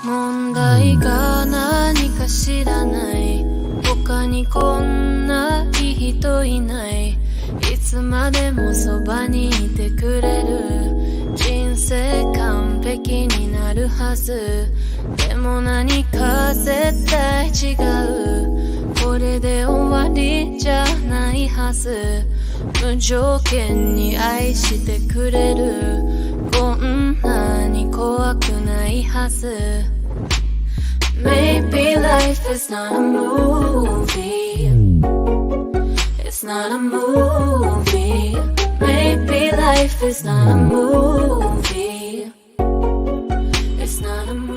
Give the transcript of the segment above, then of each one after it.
問題が何か知らない他にこんないい人いないいつまでもそばにいてくれる人生完璧になるはずでも何か絶対違うこれで終わりじゃないはず無条件に愛してくれるこんなに怖くないはず Maybe life is not a movie It's not a movie Maybe life is not a movie It's not a movie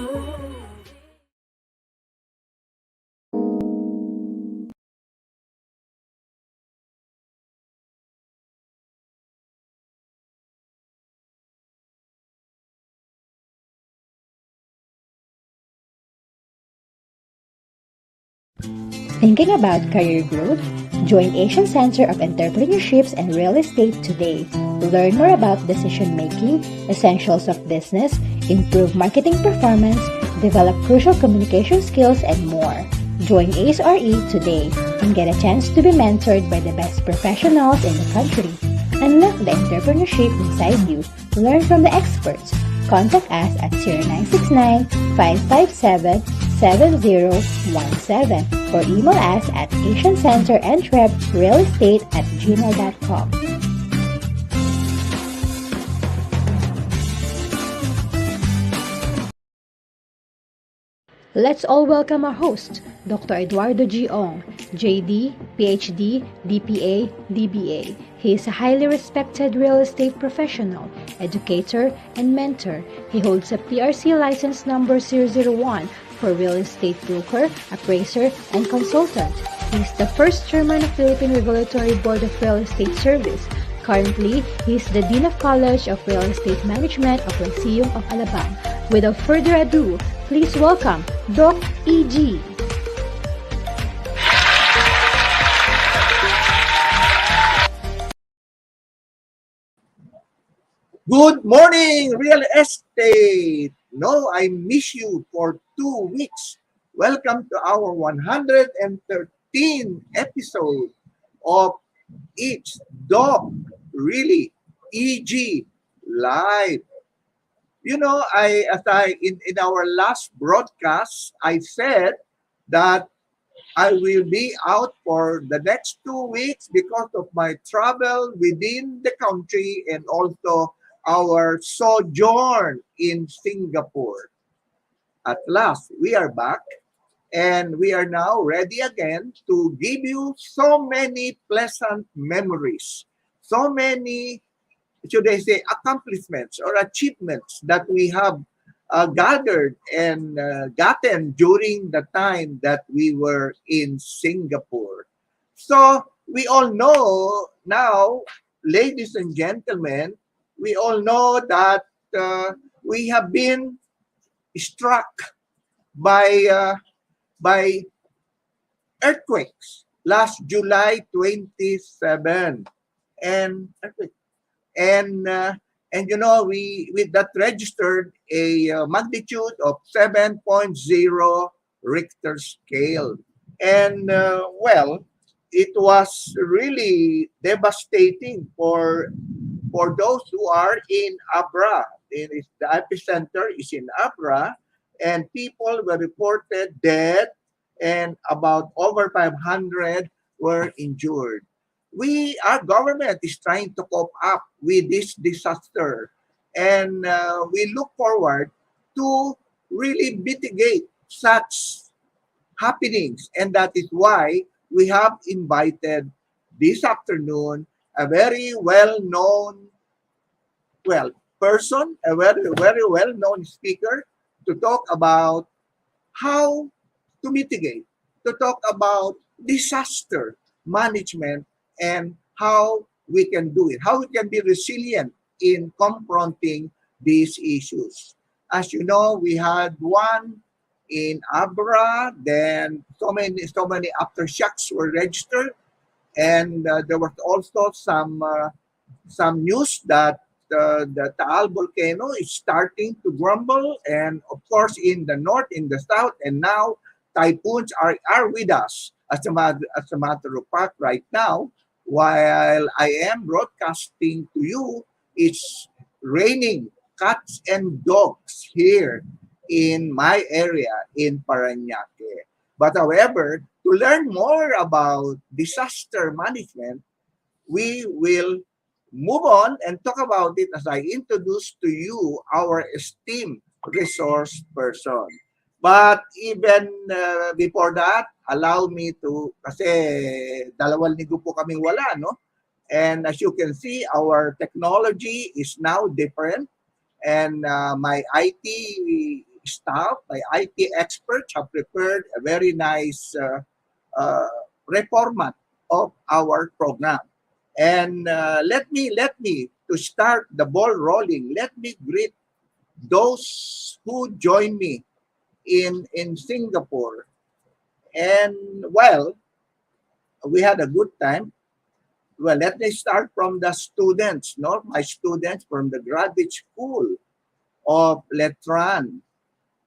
Thinking about career growth? Join Asian Center of Entrepreneurships and Real Estate today. Learn more about decision making, essentials of business, improve marketing performance, develop crucial communication skills, and more. Join ACE-RE today and get a chance to be mentored by the best professionals in the country. Unlock the entrepreneurship inside you. Learn from the experts. Contact us at 0969-557-7017 or email us at asiancenterentreprealestate@gmail.com. Let's all welcome our host, Dr. Eduardo G. Ong, JD, PhD, DPA, DBA. He is a highly respected real estate professional, educator, and mentor. He holds a PRC license number 001 for real estate broker, appraiser, and consultant. He is the first chairman of Philippine Regulatory Board of Real Estate Service. Currently, he is the Dean of College of Real Estate Management of Lyceum of Alabang. Without further ado, please welcome Doc E.G. Good morning, real estate. No, I miss you for 2 weeks. Welcome to our 113 episode of It's Doc Really EG Live. You know, in our last broadcast, I said that I will be out for the next 2 weeks because of my travel within the country and also our sojourn in Singapore. At last, we are back and we are now ready again to give you so many pleasant memories, so many, should I say, accomplishments or achievements that we have gathered and gotten during the time that we were in Singapore. So we all know now, ladies and gentlemen, we all know that we have been struck by earthquakes last July 27, and you know we that registered a magnitude of 7.0 Richter scale, and well, it was really devastating for those who are in Abra. The epicenter is in Abra, and people were reported dead, and about over 500 were injured. Our government is trying to cope up with this disaster, and we look forward to really mitigate such happenings, and that is why we have invited this afternoon a very well-known person, a very well-known speaker, to talk about how to mitigate, to talk about disaster management and how we can do it, how we can be resilient in confronting these issues. As you know, we had one in Abra, then so many aftershocks were registered, and there was also some news that the Taal volcano is starting to grumble, and of course in the north, in the south, and now typhoons are with us. As a matter of fact, right now, while I am broadcasting to you, it's raining cats and dogs here in my area in Parañaque. But however, to learn more about disaster management, we will move on and talk about it as I introduce to you our esteemed resource person. But even before that, allow me to, kasi dalawang linggo po kaming wala, no? And as you can see, our technology is now different. And my IT staff, my IT experts have prepared a very nice uh, reformat of our program. And let me to start the ball rolling. Let me greet those who join me in Singapore. And well, we had a good time. Well, let me start from the students, no, my students from the graduate school of Letran.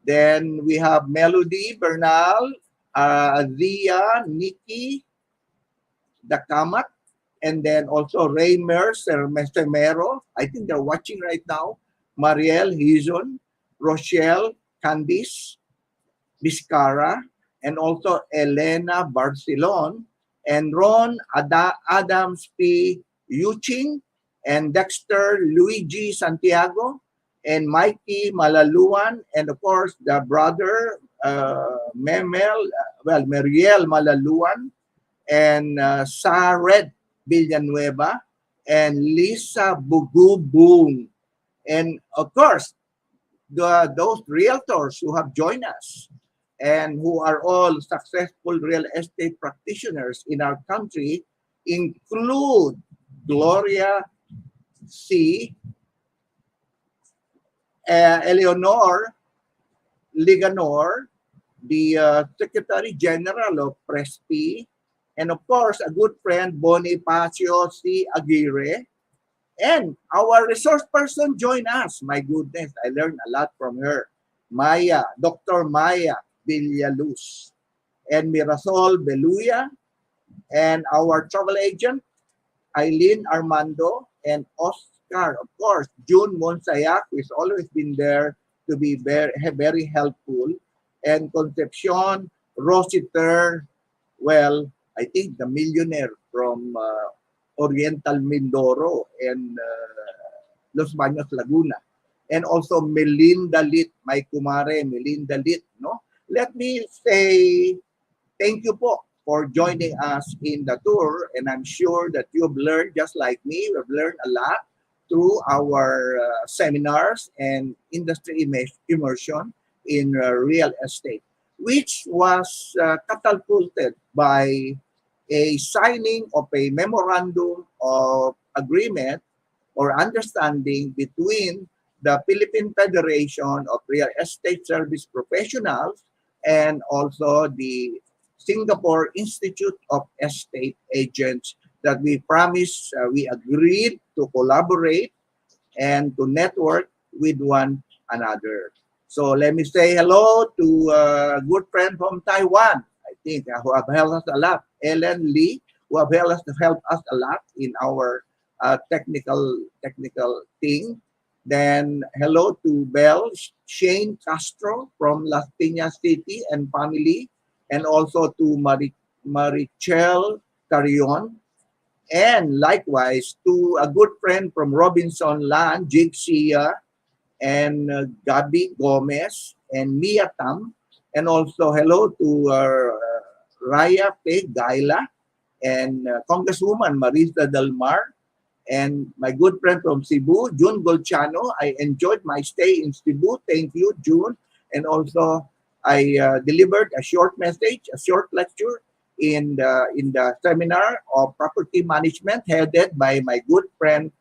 Then we have Melody, Bernal, Zia, Nikki, Dakamat, and then also Raymer, Semero. I think they're watching right now. Mariel, Hizon, Rochelle, Candice, Biscara, and also Elena Barcelon, and Ron Adams P. Yuching, and Dexter Luigi Santiago, and Mikey Malaluan, and of course the brother Meriel Malaluan, and Sared Villanueva, and Lisa Bugubung. And of course, those realtors who have joined us and who are all successful real estate practitioners in our country include Gloria C., Eleanor Liganor, the Secretary General of Prespi, and of course, a good friend, Bonifacio C. Aguirre, and our resource person joined us. My goodness, I learned a lot from her. Dr. Maya Villaluz, and Mirasol Beluya, and our travel agent, Eileen Armando, and Oscar, of course, June Monsayak, who has always been there to be very helpful, and Concepcion Rositer, well, I think the millionaire from Oriental Mindoro and Los Baños, Laguna. And also Melinda Lit, my kumare, Melinda Lit, no? Let me say thank you po for joining us in the tour, and I'm sure that you've learned just like me. We've learned a lot through our seminars and industry immersion in real estate, which was catapulted by a signing of a memorandum of agreement or understanding between the Philippine Federation of Real Estate Service Professionals and also the Singapore Institute of Estate Agents, that we promised, we agreed to collaborate and to network with one another. So let me say hello to a good friend from Taiwan, I think, who have helped us a lot, Ellen Lee, who have helped us a lot in our technical thing. Then hello to Bell Shane Castro from Las Piñas City and family, and also to Marichel Carion, and likewise to a good friend from Robinson Land, Jig Sia, and Gabi Gomez, and Mia Tam, and also hello to Raya P. Gaila, and Congresswoman Marisa Del Mar, and my good friend from Cebu, June Golchano. I enjoyed my stay in Cebu. Thank you, June. And also, I delivered a short message, a short lecture in the seminar of property management headed by my good friend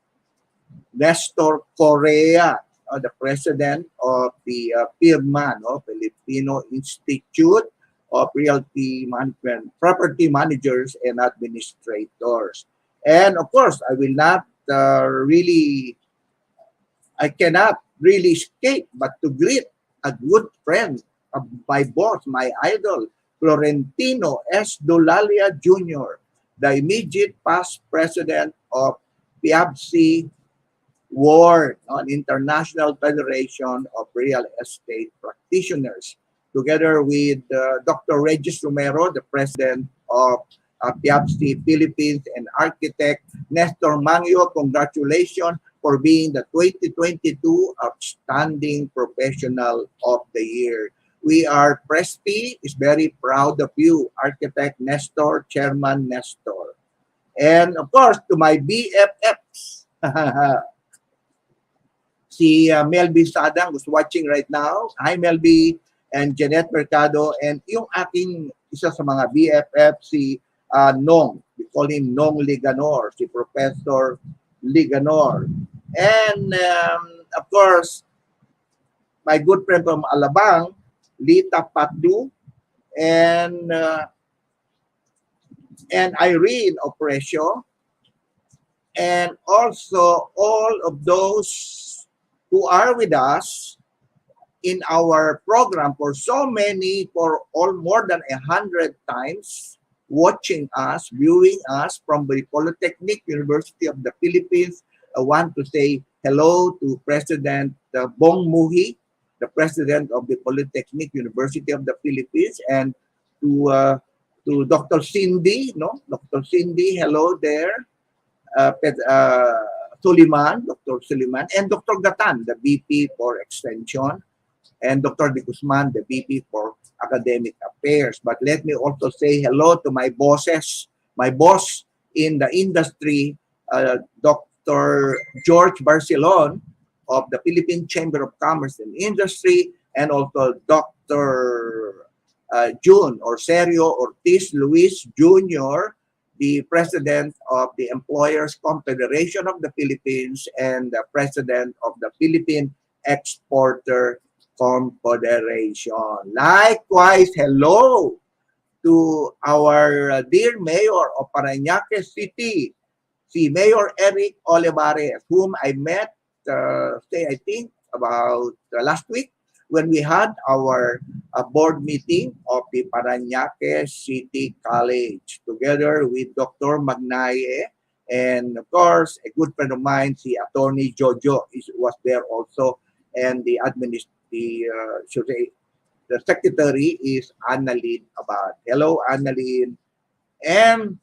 Nestor Correa, the president of the PIRMA, Filipino Institute of Realty Management, Property Managers and Administrators. And of course, I will not really I cannot really escape but to greet a good friend of my boss, my idol, Florentino S. Dolalia Jr., the immediate past president of PIABC WAR, an International Federation of Real Estate Practitioners, together with Dr. Regis Romero, the president of PIABC Philippines, and architect Nestor Mangio. Congratulations for being the 2022 Outstanding Professional of the Year. We are Presby is very proud of you, Architect Nestor, Chairman Nestor. And of course, to my BFFs, si Melby Sadang who's watching right now. Hi Melby and Jeanette Mercado, and yung aking isa sa mga BFF si Nong. We call him Nong Liganor, si Professor Liganor. And of course, my good friend from Alabang, Lita Patu, and Irene Opresio, and also all of those who are with us in our program for so many, for all more than 100 times, watching us, viewing us from the Polytechnic University of the Philippines. I want to say hello to President Bong Muhi, the president of the Polytechnic University of the Philippines, and to Dr. Cindy, no? Dr. Cindy, hello there. Suliman, Dr. Suliman, and Dr. Gatan, the VP for Extension, and Dr. De Guzman, the VP for Academic Affairs. But let me also say hello to my bosses, my boss in the industry, Dr. George Barcelon of the Philippine Chamber of Commerce and Industry, and also Dr. June or Sergio Ortiz Luis Jr., the president of the Employers Confederation of the Philippines and the president of the Philippine Exporter Confederation. Likewise, hello to our dear mayor of Parañaque City, si Mayor Eric Olivares, whom I met, I think, about last week when we had our board meeting of the Parañaque City College together with Dr. Magnaye, and of course, a good friend of mine, si Attorney Jojo, was there also, and the the secretary is Annalyn Abad. Hello, Annalyn. And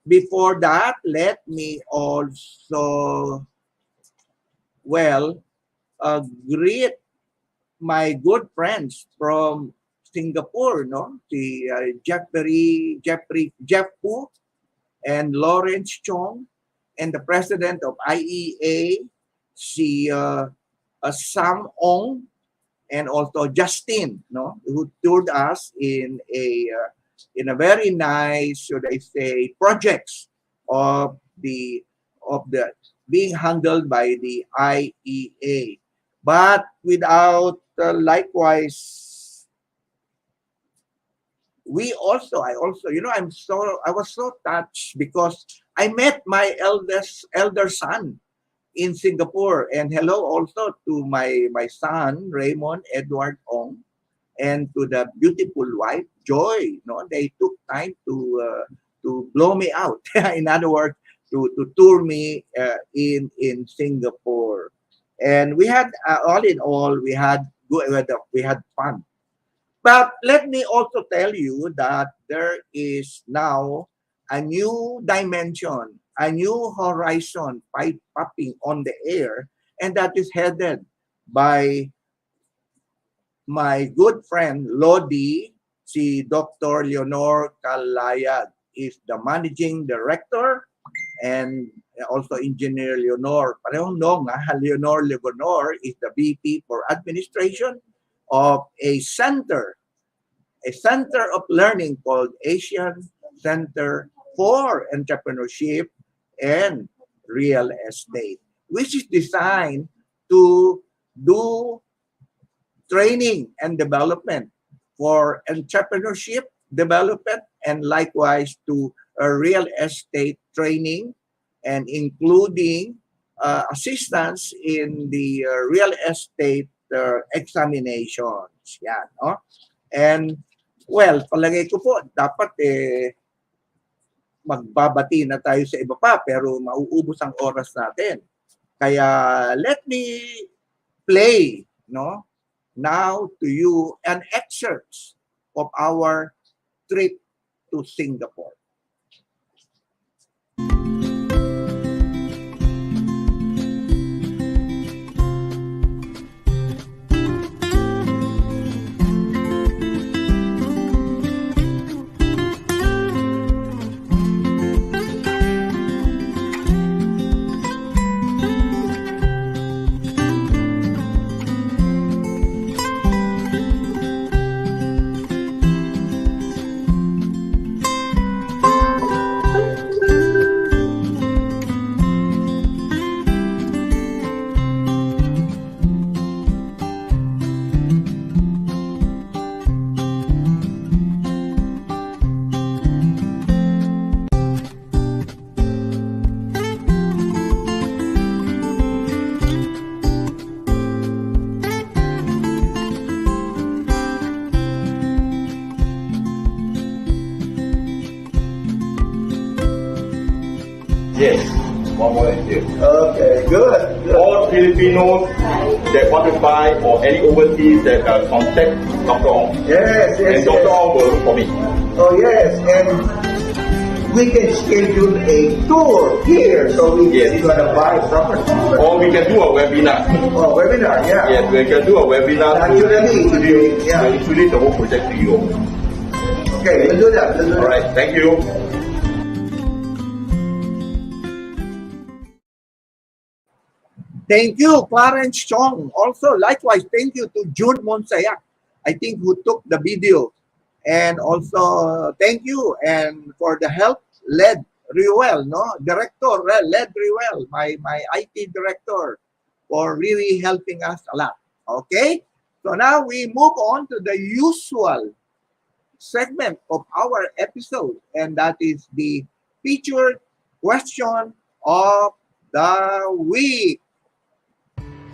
before that, let me also, greet my good friends from Singapore, no? Si Jeff Pu and Lawrence Chong, and the president of IEA, si Sam Ong, and also Justin, no, who toured us in a very nice, should I say, projects of the being handled by the IEA. But without likewise, I also, I was so touched because I met my elder son in Singapore, and hello also to my son Raymond Edward Ong, and to the beautiful wife Joy. No, they took time to blow me out. In other words, to tour me in Singapore, and we had all in all we had fun. But let me also tell you that there is now a new dimension, a new horizon popping on the air, and that is headed by my good friend Lodi, si Dr. Leonor Calayag, is the managing director, and also Engineer Leonor. Parehong Leonor Leonor is the VP for Administration of a center of learning called Asian Center for Entrepreneurship and Real Estate, which is designed to do training and development for entrepreneurship development, and likewise to real estate training, and including assistance in the real estate examinations. Yan, no? And, well, palagay ko po, dapat magbabati na tayo sa iba pa, pero mauubos ang oras natin. Kaya, let me play, no, now to you an excerpt of our trip to Singapore. Yes, one volunteer. Okay, good. All Filipinos that want to buy or any overseas that contact Dr. Ong. Yes, yes, And Dr. yes. Ong will for me. Oh, yes, and we can schedule a tour here, so we Yes. can gonna buy property. Or we can do a webinar. Oh, webinar, yeah. Yes, we can do a webinar to Naturally, introduce, yeah. introduce the whole project to you. Okay, we'll do that. We'll do that. Alright, thank you. Thank you, Clarence Chong. Also, likewise, thank you to June Monsayak, I think, who took the video. And also, thank you and for the help led Riwell, no? Director led Riwell, my IT director, for really helping us a lot. Okay? So now we move on to the usual segment of our episode, and that is the featured question of the week.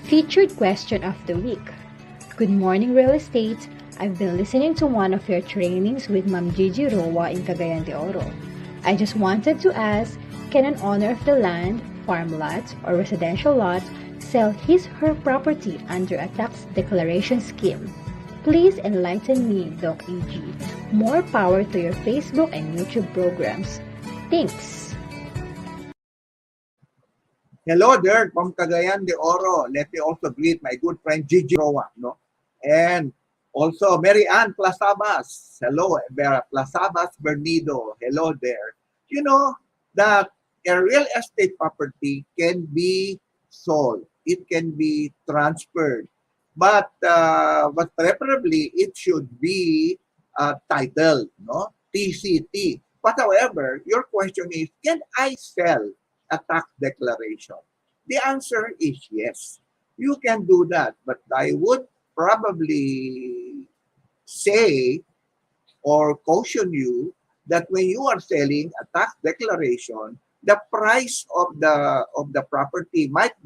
Featured question of the week. Good morning, real estate. I've been listening to one of your trainings with Ma'am Gigi Roa in Cagayan de Oro. I just wanted to ask, can an owner of the land, farm lot, or residential lot sell his/her property under a tax declaration scheme? Please enlighten me, Doc E.G. More power to your Facebook and YouTube programs. Thanks. Hello there from Cagayan de Oro. Let me also greet my good friend Gigi Roa, no? And also Mary Ann Plasabas. Hello, Vera Plasabas Bernido. Hello there. You know that a real estate property can be sold. It can be transferred. But preferably it should be titled, no? TCT. But however, your question is, can I sell a tax declaration? The answer is yes. You can do that, but I would probably say or caution you that when you are selling a tax declaration, the price of the property might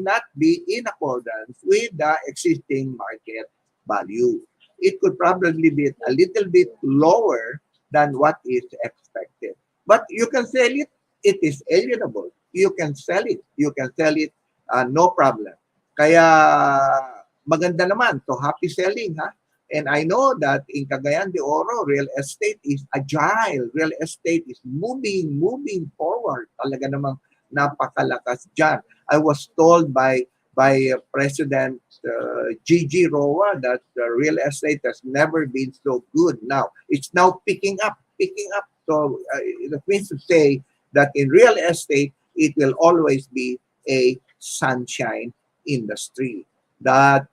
not be in accordance with the existing market value. It could probably be a little bit lower than what is expected. But you can sell it. It is alienable. You can sell it. You can sell it, no problem. Kaya maganda naman. So happy selling, ha? And I know that in Cagayan de Oro, real estate is agile. Real estate is moving forward. Talaga namang napakalakas dyan. I was told by President Gigi Roa that real estate has never been so good. Now it's now picking up. So it means to say that in real estate, it will always be a sunshine industry. That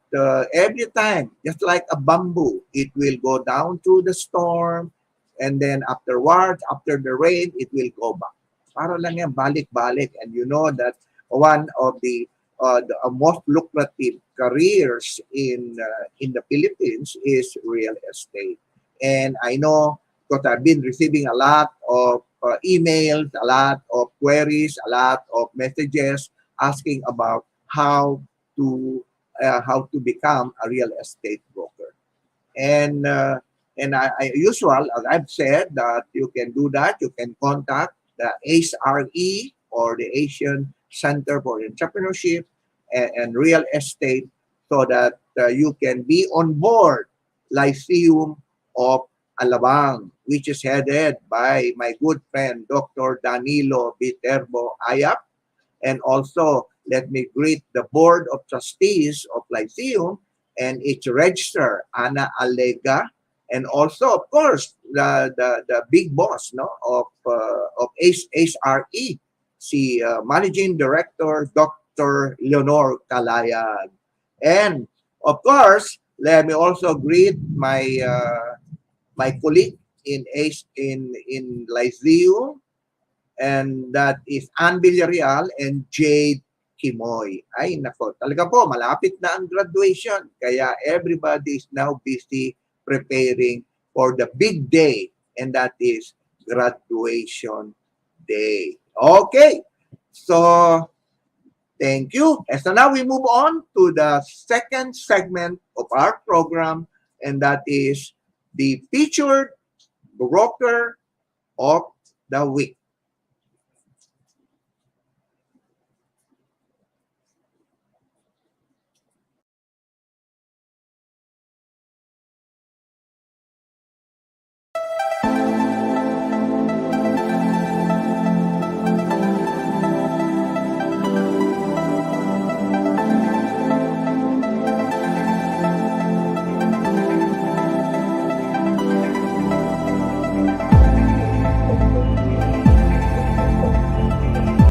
every time, just like a bamboo, it will go down through the storm, and then afterwards, after the rain, it will go back. Para lang yan, balik-balik. And you know that one of the most lucrative careers in the Philippines is real estate. And I know, because I've been receiving a lot of emails, a lot of queries, a lot of messages asking about how to become a real estate broker. And usual, as I've said, that you can do that. You can contact the ACRE, or the Asian Center for Entrepreneurship and Real Estate, so that you can be on board Lyceum of Alabang, which is headed by my good friend Dr. Danilo Viterbo Ayap. And also, let me greet the Board of Trustees of Lyceum and its registrar, Ana Alega, and also, of course, the big boss, no, of HRE, si Managing Director Dr. Leonor Calayan. And of course, let me also greet my colleague in Lyceum, and that is Ann Villarreal and Jade Kimoy. Ay, nako, talaga po, malapit na ang graduation. Kaya everybody is now busy preparing for the big day, and that is graduation day. Okay, so thank you. And so now we move on to the second segment of our program, and that is the featured broker of the week.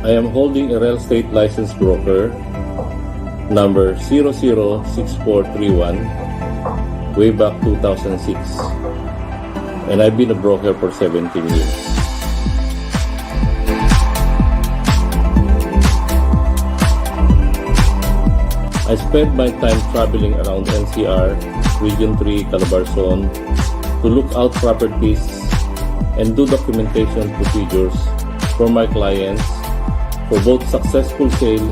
I am holding a real estate license broker number 006431 way back 2006, and I've been a broker for 17 years. I spent my time traveling around NCR, Region 3, Calabarzon to look out properties and do documentation procedures for my clients for both successful sale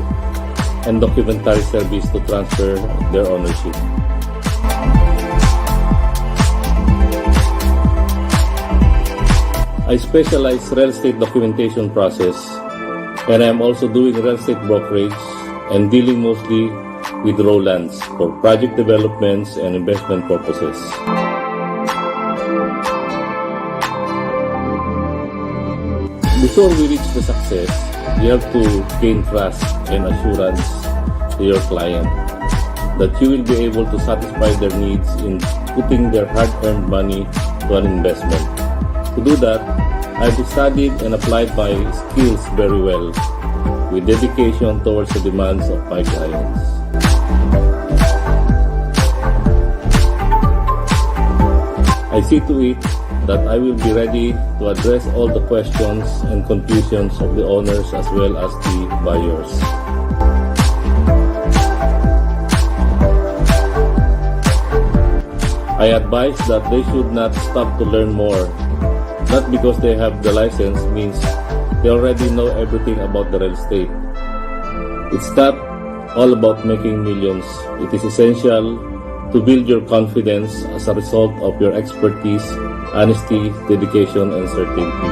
and documentary service to transfer their ownership. I specialize real estate documentation process, and I am also doing real estate brokerage and dealing mostly with raw lands for project developments and investment purposes. Before we reach the success, you have to gain trust and assurance to your client that you will be able to satisfy their needs in putting their hard-earned money to an investment. To do that, I've studied and applied my skills very well with dedication towards the demands of my clients. I see to it that I will be ready to address all the questions and confusions of the owners as well as the buyers. I advise that they should not stop to learn more. Not because they have the license means they already know everything about the real estate. It's not all about making millions. It is essential to build your confidence as a result of your expertise, honesty, dedication, and certainty.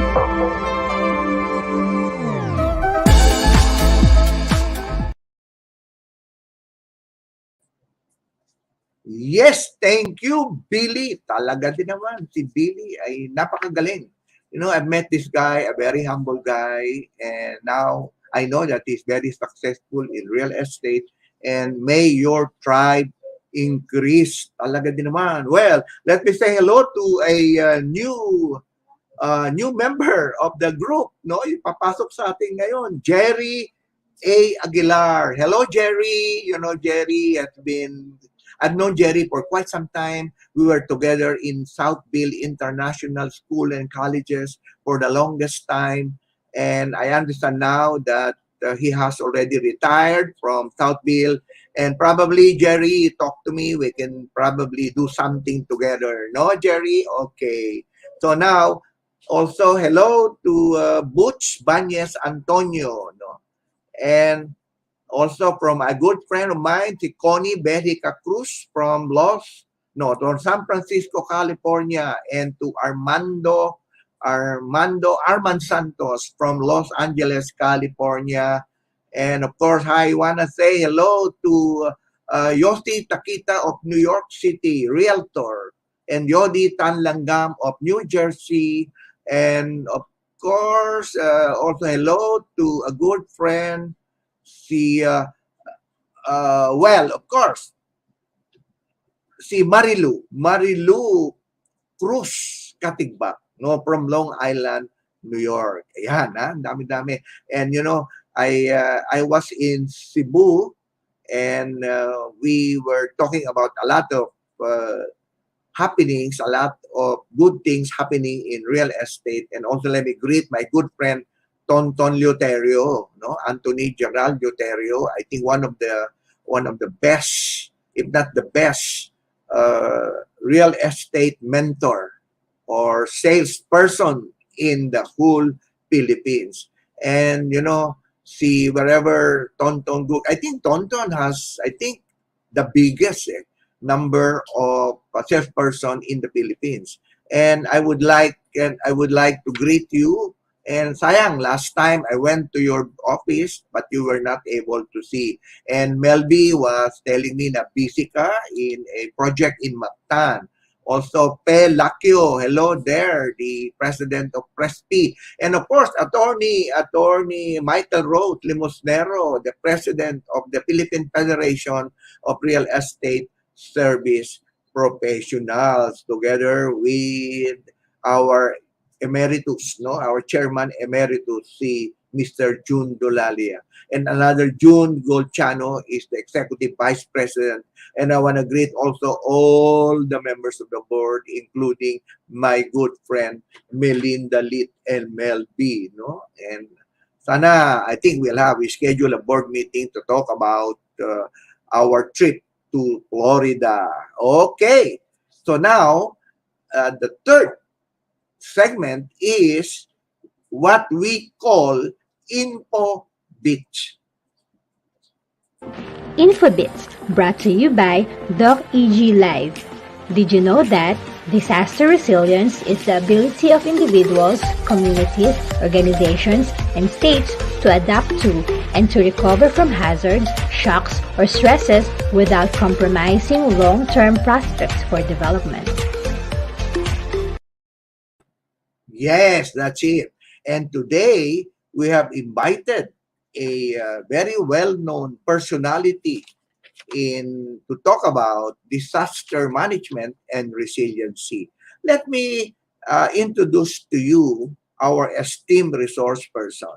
Yes, thank you, Billy. Talaga din naman, si Billy ay napakagaling. You know, I've met this guy, a very humble guy, and now I know that he's very successful in real estate, and may your tribe increase. Talaga din naman. Well, let me say hello to a new member of the group, no? Ipapasok sa atin ngayon, Jerry A. Aguilar. Hello, Jerry. You know, Jerry has been, I've known Jerry for quite some time. We were together in Southville International School and Colleges for the longest time. And I understand now that he has already retired from Southville. And probably, Jerry, talk to me. We can probably do something together. No, Jerry? Okay. So now, also, hello to Butch Banyes Antonio. No? And Also from a good friend of mine, si Connie Berica Cruz from San Francisco, California, and to Armand Santos from Los Angeles, California. And of course, I want to say hello to Yosti Takita of New York City, Realtor, and Yodi Tanlanggam of New Jersey. And of course, also hello to a good friend, of course, si Marilu Cruz Katigbak, no, from Long Island, New York. Ayan, ha? Dami-dami. And I was in Cebu, and we were talking about a lot of happenings, a lot of good things happening in real estate. And also let me greet my good friend Tonton Leoterio, no, Anthony Gerald Leoterio. I think one of the best, if not the best, real estate mentor or salesperson in the whole Philippines. And see wherever Tonton go, I think Tonton has, the biggest number of salesperson in the Philippines. And I would like to greet you. And sayang, last time I went to your office, but you were not able to see. And Melby was telling me na busy ka in a project in Mactan. Also, Pe Lakio, hello there, the president of Prespi. And of course, Attorney Michael Roth Limosnero, the president of the Philippine Federation of Real Estate Service Professionals, together with our emeritus, no, our chairman emeritus, si Mr. June Dolalia. And another June Golchano is the executive vice president. And I want to greet also all the members of the board, including my good friend Melinda Lit and Mel B. No? And sana, I think we schedule a board meeting to talk about our trip to Florida. Okay. So now, the third segment is what we call Info Beach. InfoBits, brought to you by Doc EG Live. Did you know that disaster resilience is the ability of individuals, communities, organizations, and states to adapt to and to recover from hazards, shocks, or stresses without compromising long-term prospects for development? Yes, that's it. And today, we have invited a very well-known personality to talk about disaster management and resiliency. Let me introduce to you our esteemed resource person,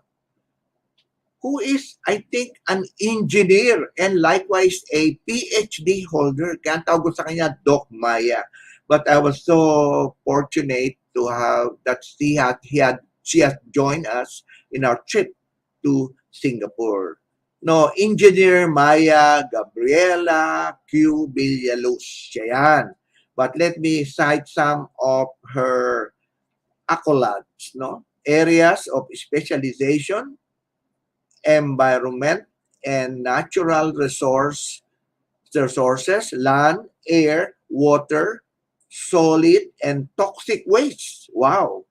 who is, I think, an engineer and likewise a PhD holder. Kaya ang tawag ko sa kanya, Doc Maya. But I was so fortunate to have that she has joined us in our trip to Singapore. No, Engineer Maya Gabriella Q. Villaluz. Siya yan. But let me cite some of her accolades. No? Areas of specialization, environment and natural resources, land, air, water, solid, and toxic waste. Wow!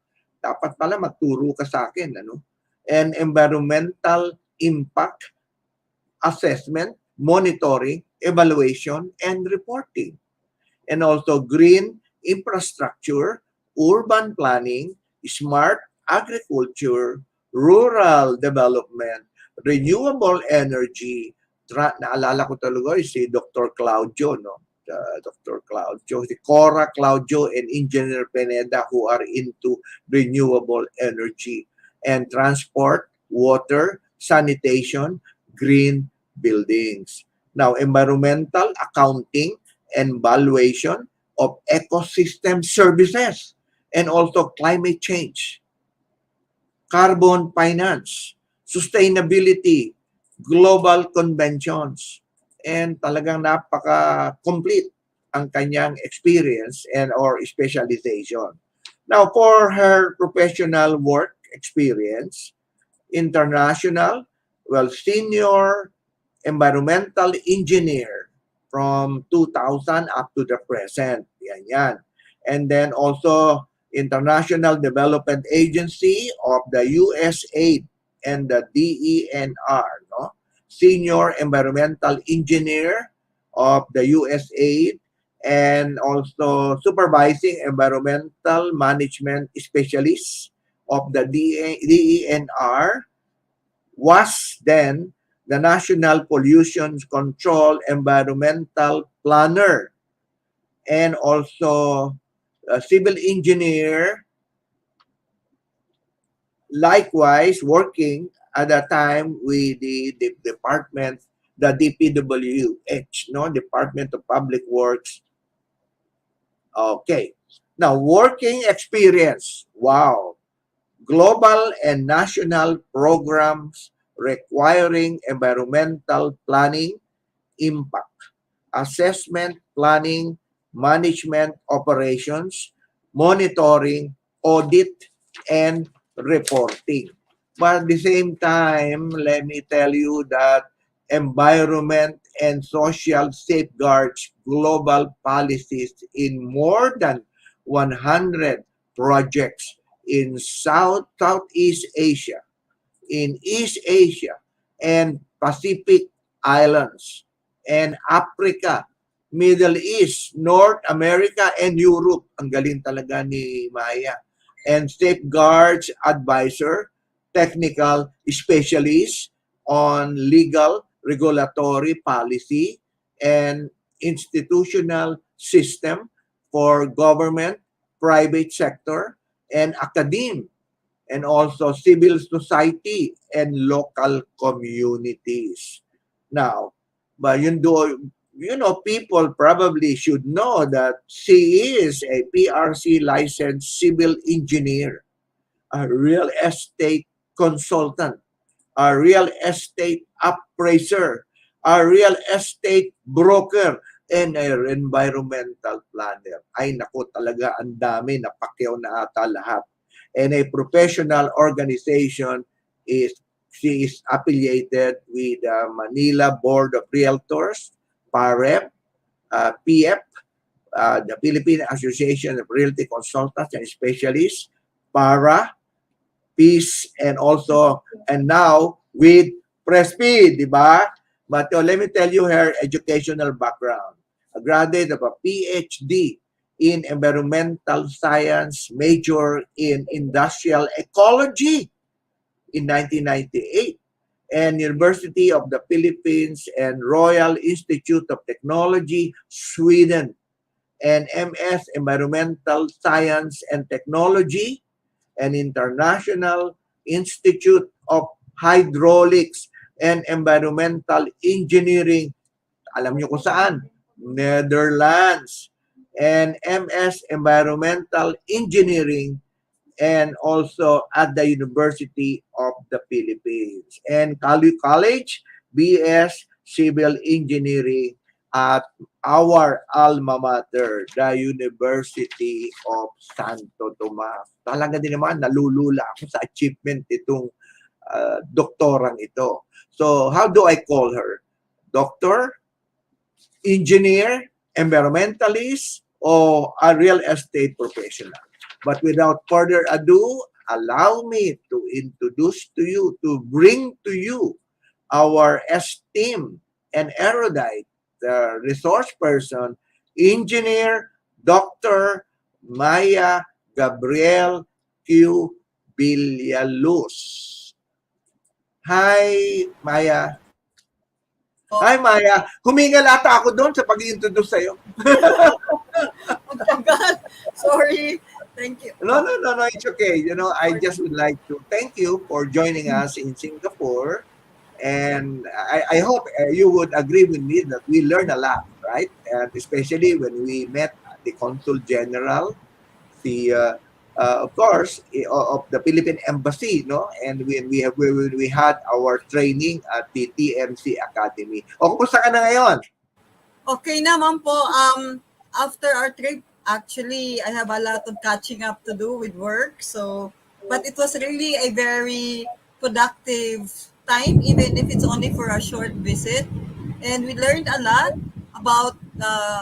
Dapat pala magturo ka sa akin. Ano? And environmental impact assessment, monitoring, evaluation, and reporting. And also green infrastructure, urban planning, smart agriculture, rural development, renewable energy. Naalala ko talaga si Dr. Claudio, no? Dr. Claudio, si Cora Claudio and Engineer Pineda, who are into renewable energy and transport, water, sanitation, green buildings. Now, environmental accounting and valuation of ecosystem services and also climate change, carbon finance, sustainability, global conventions, and talagang napaka-complete ang kanyang experience and or specialization. Now, for her professional work experience, international, senior environmental engineer from 2000 up to the present. Yan. And then also International Development Agency of the USAID and the DENR, no? Senior Environmental Engineer of the USAID and also Supervising Environmental Management Specialist of the DENR, was then the National Pollution Control Environmental Planner, and also a civil engineer, likewise working at that time with the department, the DPWH, no, Department of Public Works. Okay. Now, working experience. Wow. Global and national programs requiring environmental planning, impact, assessment, planning, management, operations, monitoring, audit, and reporting. But at the same time, let me tell you that environment and social safeguards global policies in more than 100 projects in Southeast Asia, in East Asia, and Pacific Islands, and Africa, Middle East, North America, and Europe. Ang galing talaga ni Maya. And safeguards advisor, technical specialist on legal, regulatory policy, and institutional system for government, private sector, and academe, and also civil society and local communities. Now, but people probably should know that she is a PRC licensed civil engineer, a real estate consultant, a real estate appraiser, a real estate broker, and an environmental planner. Ay nako, talaga ang dami, napakyaw na ata lahat. And a professional organization she is affiliated with the Manila Board of Realtors, PAREP, PF, the Philippine Association of Realty Consultants and Specialists, PARA, PEACE, and now with Presby, di ba? But let me tell you her educational background. A graduate of a PhD in environmental science, major in industrial ecology in 1998, and University of the Philippines and Royal Institute of Technology, Sweden, and MS Environmental Science and Technology, and International Institute of Hydraulics and Environmental Engineering, alam niyo kung saan, Netherlands, and MS Environmental Engineering, and also at the University of the Philippines. And College, BS Civil Engineering at our alma mater, the University of Santo Tomas. Talaga din naman, nalulula ako sa achievement itong doktorang ito. So, how do I call her? Doctor, engineer, environmentalist, or a real estate professional? But without further ado, allow me to introduce to you, to bring to you our esteemed and erudite resource person, engineer, Dr. Maya Gabriel Q. Villaluz. Hi, Maya. Hi, Maya. Humingal ata ako doon sa pag-introduce sa'yo. Sorry. Thank you. No, it's okay. I just would like to thank you for joining us in Singapore. And I hope you would agree with me that we learned a lot, right? And especially when we met the Consul General, of course, of the Philippine Embassy, no? And when we had our training at the TMC Academy. O, kumusta ka na ngayon? Okay naman po. After our trip, actually, I have a lot of catching up to do with work. So, but it was really a very productive time, even if it's only for a short visit. And we learned a lot about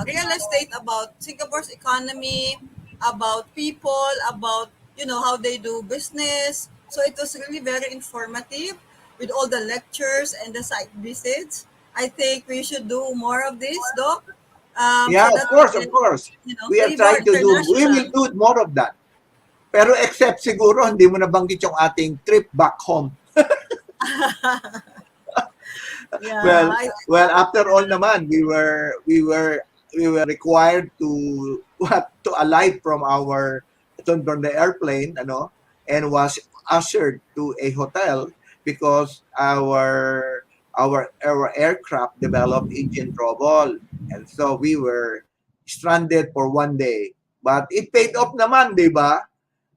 real estate, about Singapore's economy, about people, about how they do business. So it was really very informative with all the lectures and the site visits. I think we should do more of this, Doc, Yeah, so of that we course, of can, course. We are favor trying to do, we will international. do more of that. Pero except siguro, hindi mo nabanggit yung ating trip back home. Yeah, Well, after all naman, we were required to what to alight from from the airplane, and was ushered to a hotel because our aircraft developed engine trouble, and so we were stranded for 1 day. But it paid off naman, di ba?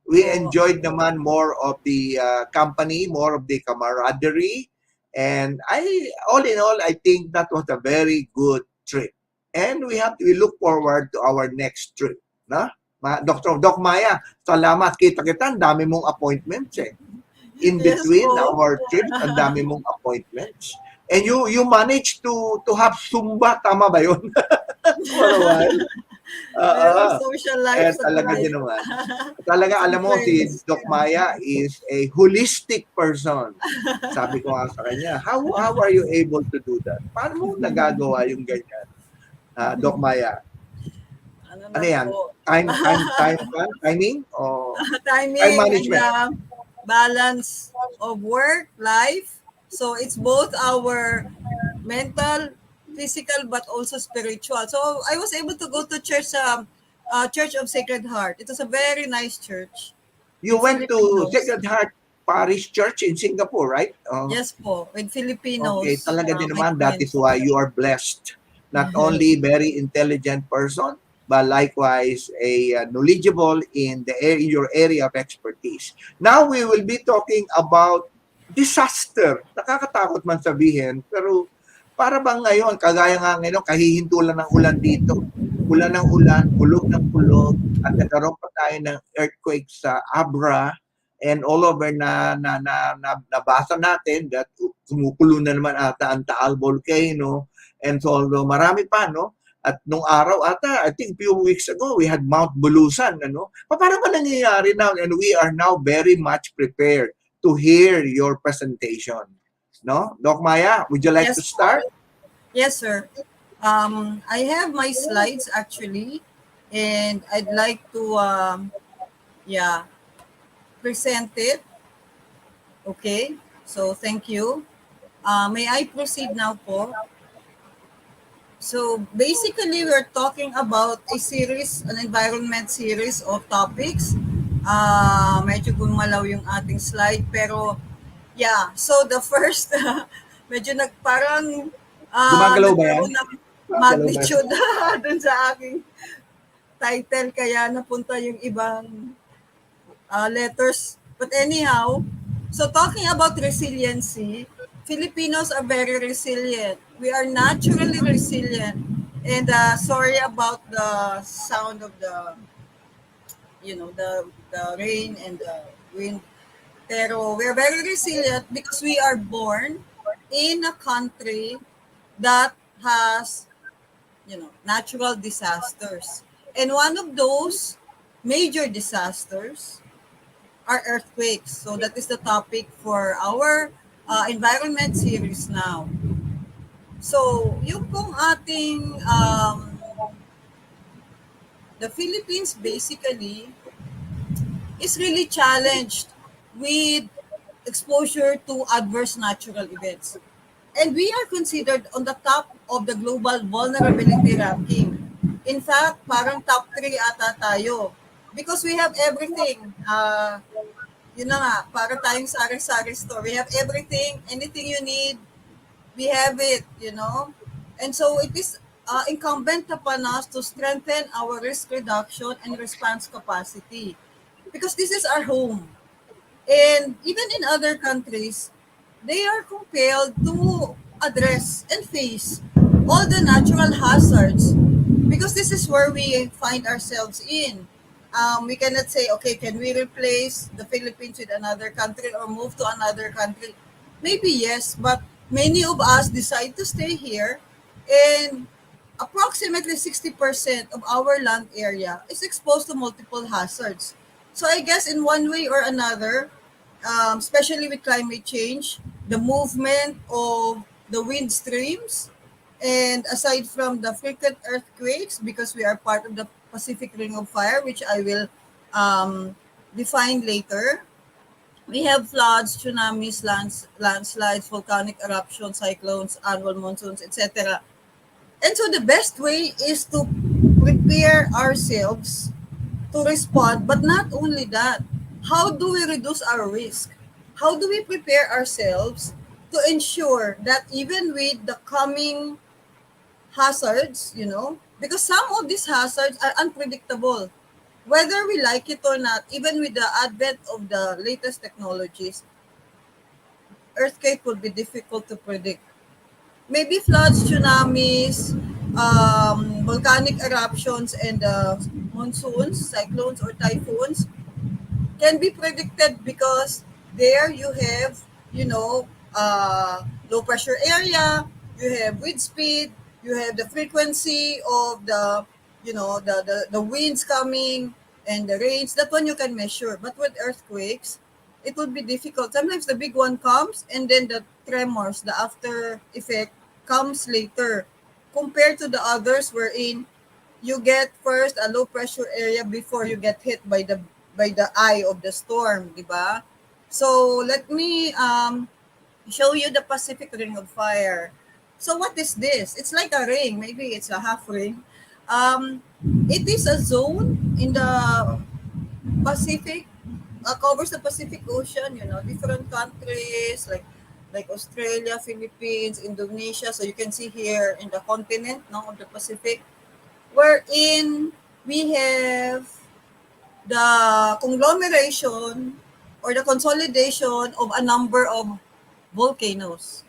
We po. enjoyed naman more of the company, more of the camaraderie. And all in all, I think that was a very good trip. And we look forward to our next trip. Na? Dr. Doc Maya, salamat. Kita-kita, ang dami mong appointments eh. In Yes between po. our trips, ang dami mong appointments. And you managed to have Zumba, tama ba yun? For a while. Merong Uh, social life eh, sa talaga gawin. din naman. Talaga, Some alam mo, si friends. Doc Maya is a holistic person. Sabi ko nga sa kanya, how are you able to do that? Paano mo nagagawa yung ganyan? Doc Maya, Ano ano lang yan? po. Timing? O time Timing and management? balance of work, life. So it's both our mental, physical, but also spiritual. So I was able to go to Church of Sacred Heart. It was a very nice church You with went to Filipinos. Sacred Heart Parish Church in Singapore, right? Yes po, with Okay, Filipinos, talaga din my naman, that is friends. why you are blessed. Not only very intelligent person, but likewise a knowledgeable in your area of expertise. Now we will be talking about disaster. Nakakatakot man sabihin, pero para bang ngayon, kagaya nga ngayon, kahihinto lang ng ulan dito. Ulan ng ulan, kulog ng kulog, at nagkaroon pa tayo ng earthquake sa Abra, and all over nabasa natin that kumukulo na naman ata ang Taal volcano, and so marami pa, no? At nung araw ata, I think few weeks ago, we had Mount Bulusan, ano? Paano ba nangyayari now? And we are now very much prepared to hear your presentation. No? Doc Maya, would you like to Yes po. start? Yes, sir. I have my slides actually, and I'd like to, yeah, present it. Okay. So thank you. May I proceed now po? So basically, we're talking about an environment series of topics. Medyo gumalaw yung ating slide, pero yeah. So the first, medyo parang Gumagalaw ba yan? nagkaroon ng Gumagalaw ba? magnitude dun sa aking title, kaya napunta yung ibang letters. But anyhow, so talking about resiliency, Filipinos are very resilient. We are naturally resilient. And sorry about the sound of the rain and the wind. Pero we're very resilient because we are born in a country that has, natural disasters. And one of those major disasters are earthquakes. So that is the topic for our environment series now. So, yung pong ating, the Philippines basically is really challenged with exposure to adverse natural events. And we are considered on the top of the global vulnerability ranking. In fact, parang top 3 ata tayo. Because we have everything. Yun na nga, para tayong sari-sari store. We have everything, anything you need, we have it. And so it is incumbent upon us to strengthen our risk reduction and response capacity. Because this is our home. And even in other countries, they are compelled to address and face all the natural hazards because this is where we find ourselves in. We cannot say, okay, can we replace the Philippines with another country or move to another country? Maybe yes, but many of us decide to stay here, and approximately 60% of our land area is exposed to multiple hazards. So I guess in one way or another, especially with climate change, the movement of the wind streams, and aside from the frequent earthquakes, because we are part of the Pacific Ring of Fire, which I will um, define later, we have floods, tsunamis, landslides, volcanic eruptions, cyclones, annual monsoons, etc. And so the best way is to prepare ourselves to respond, but not only that, how do we reduce our risk? How do we prepare ourselves to ensure that even with the coming hazards, because some of these hazards are unpredictable, whether we like it or not, even with the advent of the latest technologies, earthquake would be difficult to predict. Maybe floods, tsunamis, volcanic eruptions, and monsoons, cyclones, or typhoons can be predicted because there you have, you know, low pressure area, you have wind speed, you have the frequency of the winds coming and the rains. That one you can measure. But with earthquakes, it would be difficult. Sometimes the big one comes and then the tremors, the after effect comes later compared to the others wherein you get first a low pressure area before you get hit by the eye of the storm, di ba? So let me show you the Pacific Ring of Fire. So what is this? It's like a ring, maybe it's a half ring. Um, it is a zone in the Pacific, covers the Pacific Ocean. Different countries like Australia, Philippines, Indonesia. So you can see here in the continent, no, of the Pacific, wherein we have the conglomeration or the consolidation of a number of volcanoes.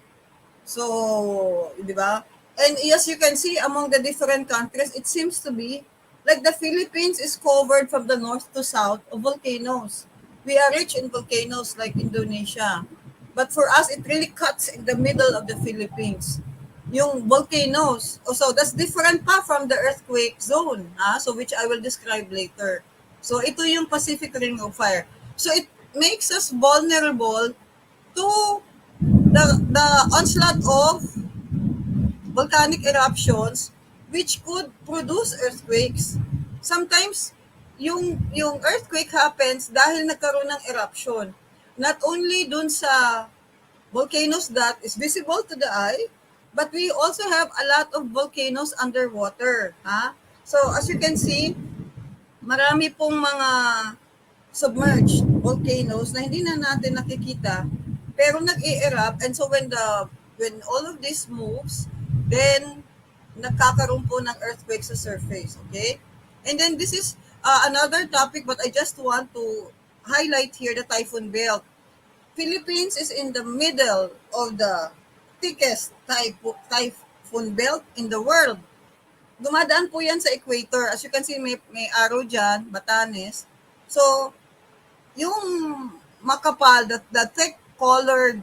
So, di ba? And as you can see, among the different countries, it seems to be like the Philippines is covered from the north to south of volcanoes. We are rich in volcanoes like Indonesia. But for us, it really cuts in the middle of the Philippines. Yung volcanoes. Oh, so that's different pa from the earthquake zone, so which I will describe later. So ito yung Pacific Ring of Fire. So it makes us vulnerable to the onslaught of volcanic eruptions which could produce earthquakes. Sometimes yung earthquake happens dahil nagkaroon ng eruption. Not only dun sa volcanoes that is visible to the eye, but we also have a lot of volcanoes underwater. So as you can see, marami pong mga submerged volcanoes na hindi na natin nakikita pero nag-e-erupt, and so when all of this moves, then nagkakaroon po ng earthquake sa surface, okay? And then this is another topic, but I just want to highlight here the typhoon belt. Philippines is in the middle of the thickest typhoon belt in the world. Dumadaan po yan sa equator. As you can see, may arrow dyan, Batanes. So, yung makapal, the thick colored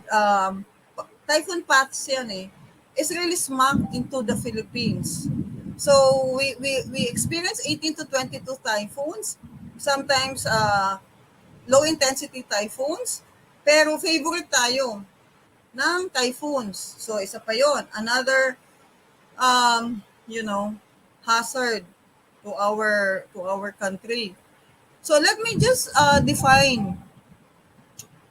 typhoon paths yan is really smack into the Philippines. So, we experience 18 to 22 typhoons, sometimes low intensity typhoons, pero favorite tayo ng typhoons. So, isa pa yon, another hazard to our country. So let me just define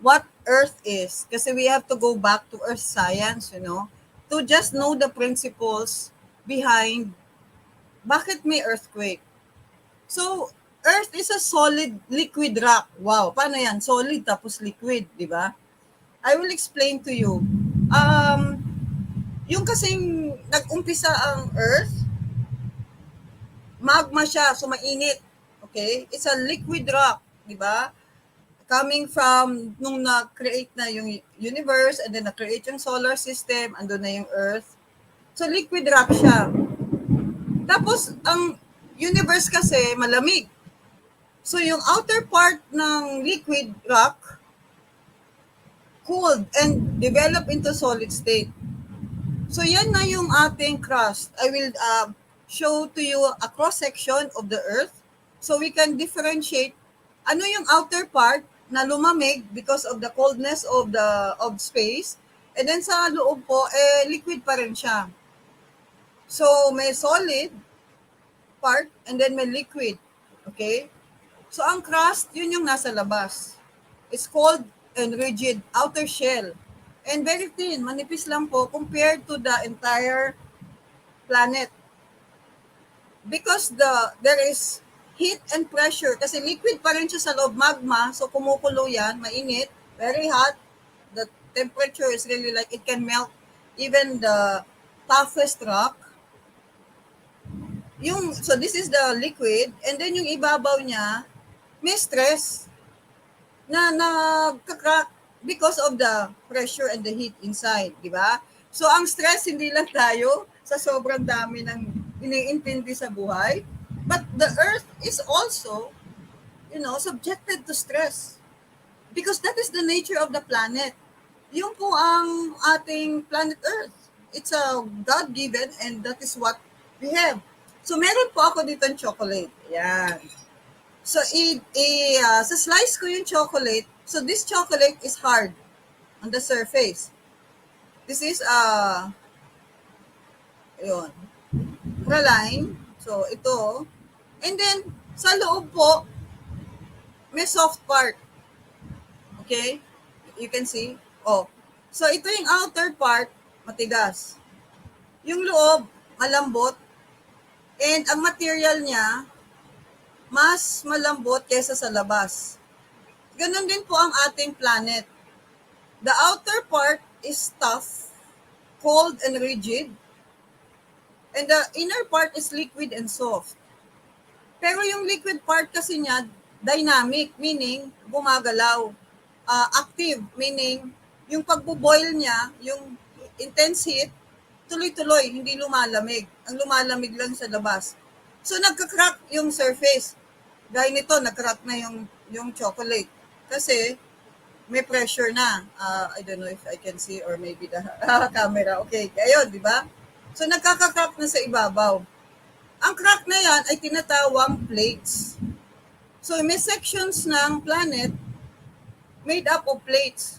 what Earth is, kasi we have to go back to Earth science, to just know the principles behind bakit may earthquake. So Earth is a solid liquid rock. Wow, paano yan? Solid tapos liquid, di ba? I will explain to you. Yung kasing nag-umpisa ang Earth, magma siya, so mainit. Okay? It's a liquid rock, di ba? Coming from nung na-create na yung universe and then na-create yung solar system, andun na yung Earth. So liquid rock siya. Tapos ang universe kasi malamig. So yung outer part ng liquid rock cooled and develop into solid state. So yan na yung ating crust. I will show to you a cross-section of the Earth so we can differentiate ano yung outer part na lumamig because of the coldness of space, and then sa loob po liquid pa rin siya. So may solid part and then may liquid. Okay? So ang crust, yun yung nasa labas. It's cold and rigid outer shell. And very thin, manipis lang po compared to the entire planet. Because there is heat and pressure, kasi liquid pa rin siya sa loob, magma, so kumukulo yan, mainit, very hot. The temperature is really like it can melt even the toughest rock. So this is the liquid, and then yung ibabaw niya, may stress na nagka-crack because of the pressure and the heat inside, di ba? So ang stress, hindi lang tayo sa sobrang dami ng iniintindi sa buhay, but the Earth is also, subjected to stress because that is the nature of the planet. Yung po ang ating planet Earth. It's a God-given and that is what we have. So meron po ako dito ng chocolate. Ayan. So, sa slice ko yung chocolate. So, this chocolate is hard on the surface. This is, yun, praline. So, ito. And then, sa loob po, may soft part. Okay? You can see. Oh. So, ito yung outer part, matigas. Yung loob, malambot. And ang material niya, mas malambot kaysa sa labas. Ganon din po ang ating planet. The outer part is tough, cold and rigid, and the inner part is liquid and soft. Pero yung liquid part kasi niya, dynamic, meaning gumagalaw. Active, meaning yung pagbo-boil niya, yung intense heat, tuloy-tuloy, hindi lumalamig. Ang lumalamig lang sa labas. So nagka-crack yung surface. Dahil nito, nag-crack na yung chocolate. Kasi may pressure na. I don't know if I can see or maybe the camera. Okay, ayun, di ba? So nagkaka-crack na sa ibabaw. Ang crack na yan ay tinatawang plates. So may sections ng planet made up of plates.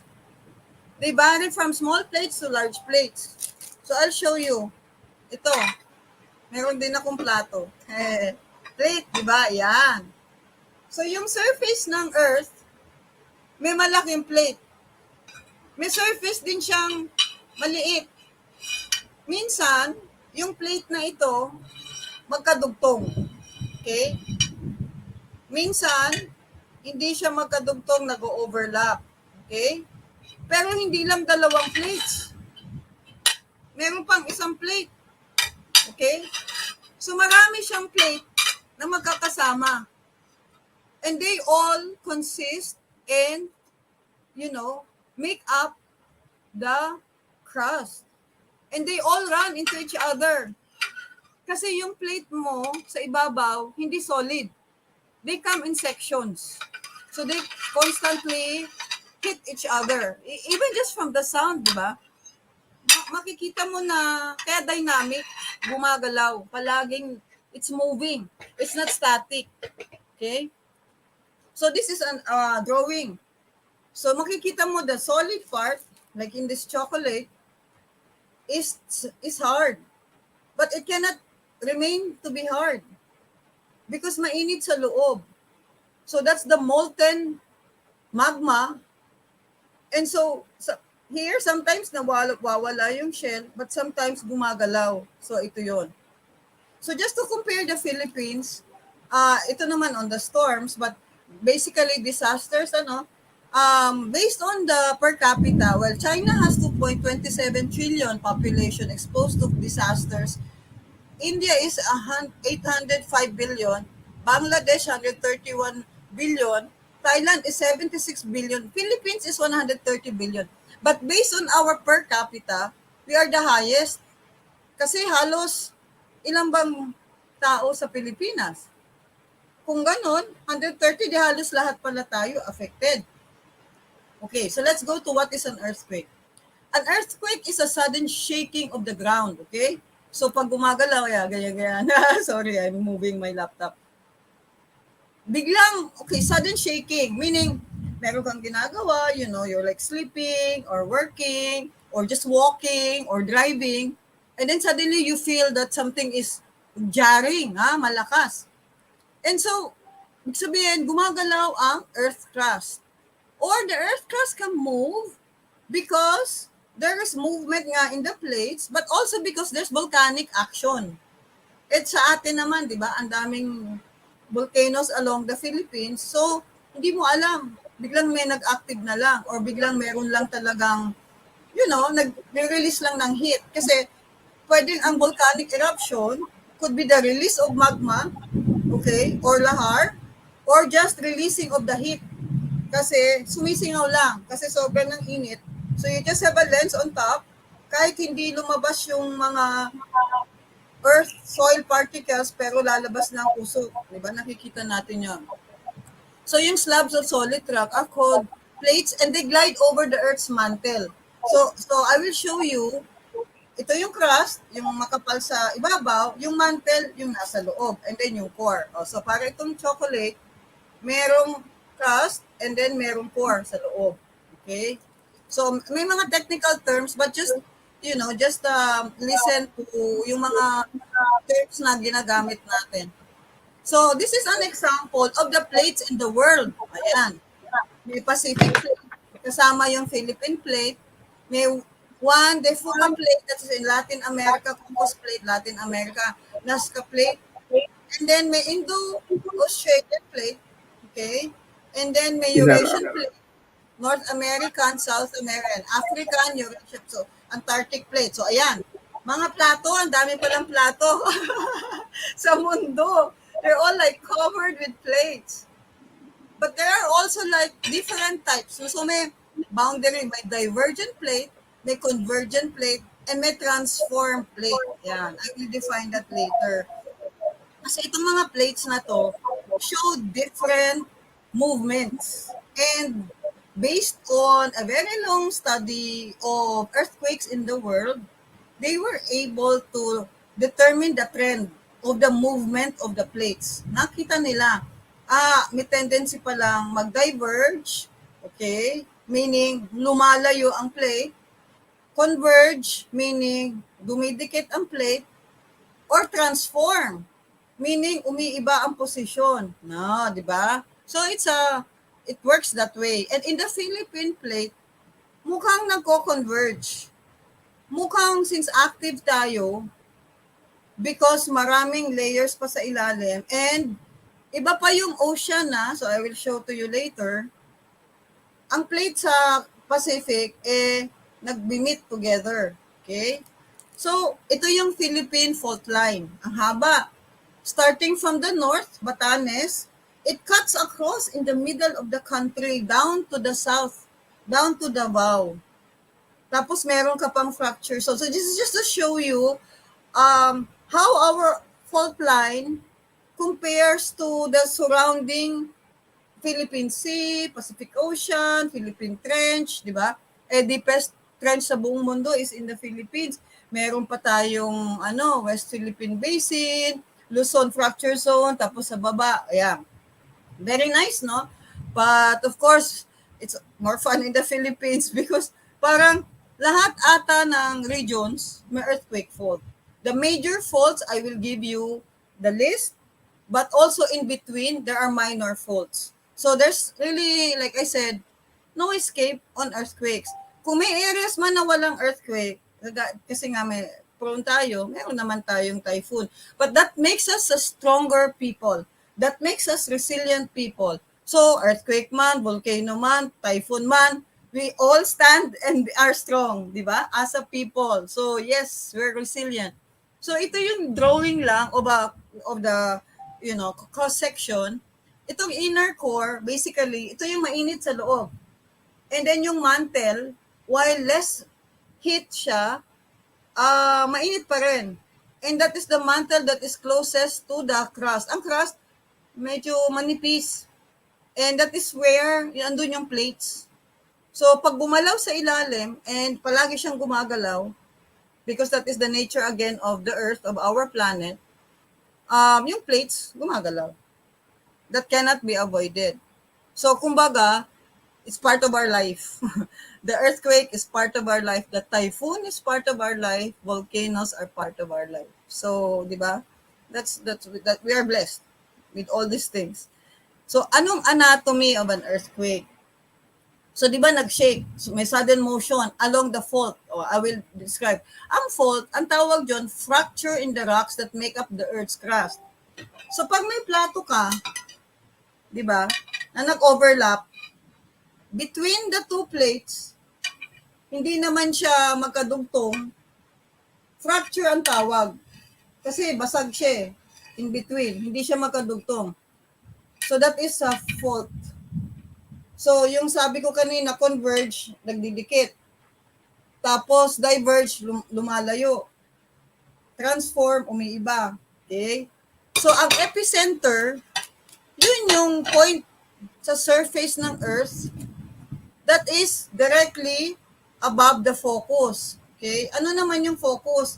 They vary from small plates to large plates. So I'll show you. Ito. Meron din akong plato. Plate, di ba? Yan. So yung surface ng Earth, may malaking plate. May surface din siyang maliit. Minsan, yung plate na ito, magkadugtong. Okay? Minsan, hindi siya magkadugtong, nag-overlap. Okay? Pero hindi lang dalawang plates. Meron pang isang plate. Okay? So marami siyang plate na magkakasama. And they all consist and, make up the crust. And they all run into each other. Kasi yung plate mo sa ibabaw, hindi solid. They come in sections. So they constantly hit each other. Even just from the sound, di ba? Makikita mo na, kaya dynamic, gumagalaw. Palaging, it's moving. It's not static. Okay? So this is a drawing. So makikita mo the solid part, like in this chocolate, is hard. But it cannot remain to be hard because mainit sa loob. So that's the molten magma. And so here, sometimes nawawala yung shell, but sometimes gumagalaw. So ito yon. So just to compare the Philippines, ito naman on the storms, but basically disasters, based on the per capita, well, China has 2.27 trillion population exposed to disasters. India is 805 billion, Bangladesh 131 billion, Thailand is 76 billion, Philippines is 130 billion. But based on our per capita, we are the highest. Kasi halos ilang bang tao sa Pilipinas? Kung ganon, 130, di halos lahat pala tayo affected. Okay, so let's go to what is an earthquake. An earthquake is a sudden shaking of the ground, okay? So pag gumagalaw, ganyan. Sorry, I'm moving my laptop. Biglang, okay, sudden shaking, meaning meron kang ginagawa, you're like sleeping or working or just walking or driving, and then suddenly you feel that something is jarring, malakas. And so, ibig sabihin, gumagalaw ang earth crust. Or the earth crust can move because there is movement nga in the plates, but also because there's volcanic action. At sa atin naman, di ba, ang daming volcanoes along the Philippines. So, hindi mo alam. Biglang may nag-active na lang or biglang meron lang talagang, nag-release lang ng heat. Kasi pwedeng ang volcanic eruption could be the release of magma, okay, or lahar, or just releasing of the heat. Kasi sumisingaw lang, kasi sobrang ng init. So you just have a lens on top, kahit hindi lumabas yung mga earth, soil particles, pero lalabas na ang usok. Diba? Nakikita natin yan. So yung slabs of solid rock are called plates and they glide over the earth's mantle. So I will show you, ito yung crust, yung makapal sa ibabaw, yung mantle, yung nasa loob, and then yung core. So para itong chocolate, merong crust and then merong core sa loob. Okay? So may mga technical terms, but just listen to yung mga terms na ginagamit natin. So, this is an example of the plates in the world. Ayan. May Pacific plate, kasama yung Philippine plate. May Juan de Fuca plate, that is in Latin America, Cocos plate, Latin America, Nazca plate. And then may Indo-Australian plate, okay? And then may Eurasian plate, North American, South American, African, Eurasian, so Antarctic plate. So, ayan. Mga plato, ang dami palang plato sa mundo. They're all like covered with plates. But there are also like different types. So may boundary, may divergent plate, may convergent plate, and may transform plate. Yan. I will define that later. Kasi itong mga plates na to show different movements. And based on a very long study of earthquakes in the world, they were able to determine the trend of the movement of the plates. Nakita nila, may tendency palang mag-diverge, okay? Meaning, lumalayo ang plate. Converge, meaning, dumidikit ang plate. Or transform, meaning, umiiba ang posisyon. No, di ba? So, it works that way. And in the Philippine plate, mukhang nagko-converge. Mukhang since active tayo, because maraming layers pa sa ilalim, and iba pa yung ocean so I will show to you later, ang plate sa Pacific, nag-meet together. Okay? So, ito yung Philippine fault line. Ang haba. Starting from the north, Batanes, it cuts across in the middle of the country, down to the south, down to Davao. Tapos meron ka pang fracture. So this is just to show you how our fault line compares to the surrounding Philippine Sea, Pacific Ocean, Philippine Trench, di ba? Deepest trench sa buong mundo is in the Philippines. Meron pa tayong West Philippine Basin, Luzon Fracture Zone, tapos sa baba, ayan. Very nice, no? But of course, it's more fun in the Philippines because parang lahat ata ng regions may earthquake fault. The major faults, I will give you the list, but also in between, there are minor faults. So there's really, like I said, no escape on earthquakes. Kung may areas man na walang earthquake, kasi nga may prone tayo, meron naman tayong typhoon. But that makes us a stronger people. That makes us resilient people. So earthquake man, volcano man, typhoon man, we all stand and are strong, di ba? As a people. So yes, we're resilient. So ito yung drawing lang of the cross section. Itong inner core, basically, ito yung mainit sa loob. And then yung mantle, while less heat siya, mainit pa rin. And that is the mantle that is closest to the crust. Ang crust, medyo manipis. And that is where, andun yung plates. So, pag gumalaw sa ilalim and palagi siyang gumagalaw, because that is the nature again of the Earth, of our planet, yung plates gumagalaw. That cannot be avoided. So, kumbaga, it's part of our life. The earthquake is part of our life. The typhoon is part of our life. Volcanoes are part of our life. So, di ba? That we are blessed with all these things. So, anong anatomy of an earthquake? So, di ba nag-shake? So, may sudden motion along the fault. I will describe. Ang fault, ang tawag dyan, fracture in the rocks that make up the Earth's crust. So, pag may plato ka, di ba, na nag-overlap, between the two plates, hindi naman siya magkadugtong, fracture ang tawag. Kasi basag siya in between, hindi siya magkadugtong. So, that is a fault. So, yung sabi ko kanina, converge, nagdidikit. Tapos, diverge, lumalayo. Transform, umiiba. Okay? So, ang epicenter, yun yung point sa surface ng Earth that is directly above the focus. Okay? Ano naman yung focus?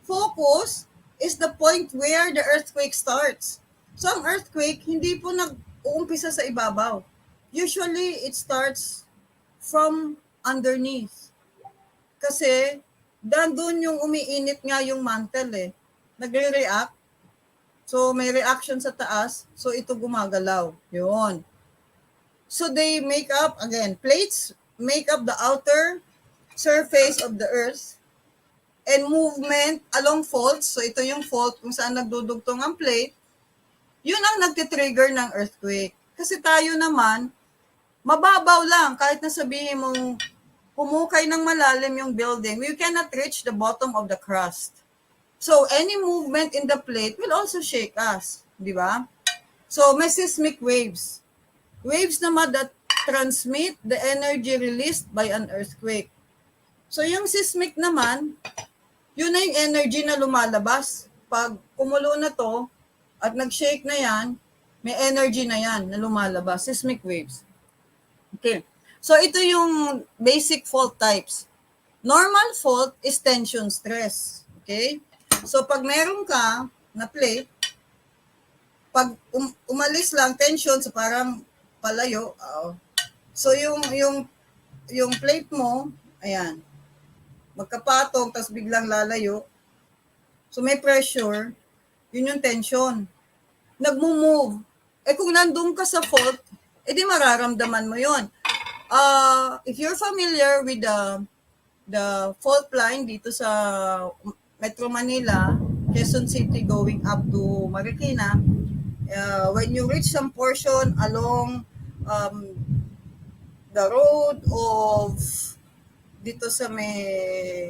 Focus is the point where the earthquake starts. So, ang earthquake, hindi po nag-uumpisa sa ibabaw. Usually, it starts from underneath. Kasi, doon yung umiinit nga yung mantle eh. Nagre-react. So, may reaction sa taas. So, ito gumagalaw. Yun. So, they make up, again, plates make up the outer surface of the earth and movement along faults. So, ito yung fault kung saan nagdudugtong ang plate. Yun ang nagtitrigger ng earthquake. Kasi tayo naman, mababaw lang. Kahit na sabihin mong humukay ng malalim yung building, we cannot reach the bottom of the crust. So, any movement in the plate will also shake us. Di ba? So, may seismic waves. Waves naman that transmit the energy released by an earthquake. So, yung seismic naman, yun na yung energy na lumalabas. Pag kumulo na to, at nag-shake na yan, may energy na yan na lumalabas. Seismic waves. Okay. So, ito yung basic fault types. Normal fault is tension stress. Okay? So, pag meron ka na plate, pag umalis lang tension, so parang palayo. So, yung plate mo, ayan, magkapatong, tapos biglang lalayo. So, may pressure, yun yung tension. Nagmo-move. Kung nandun ka sa fault, edi mararamdaman mo yun. If you're familiar with the fault line dito sa Metro Manila, Quezon City going up to Marikina, when you reach some portion along the road of dito sa may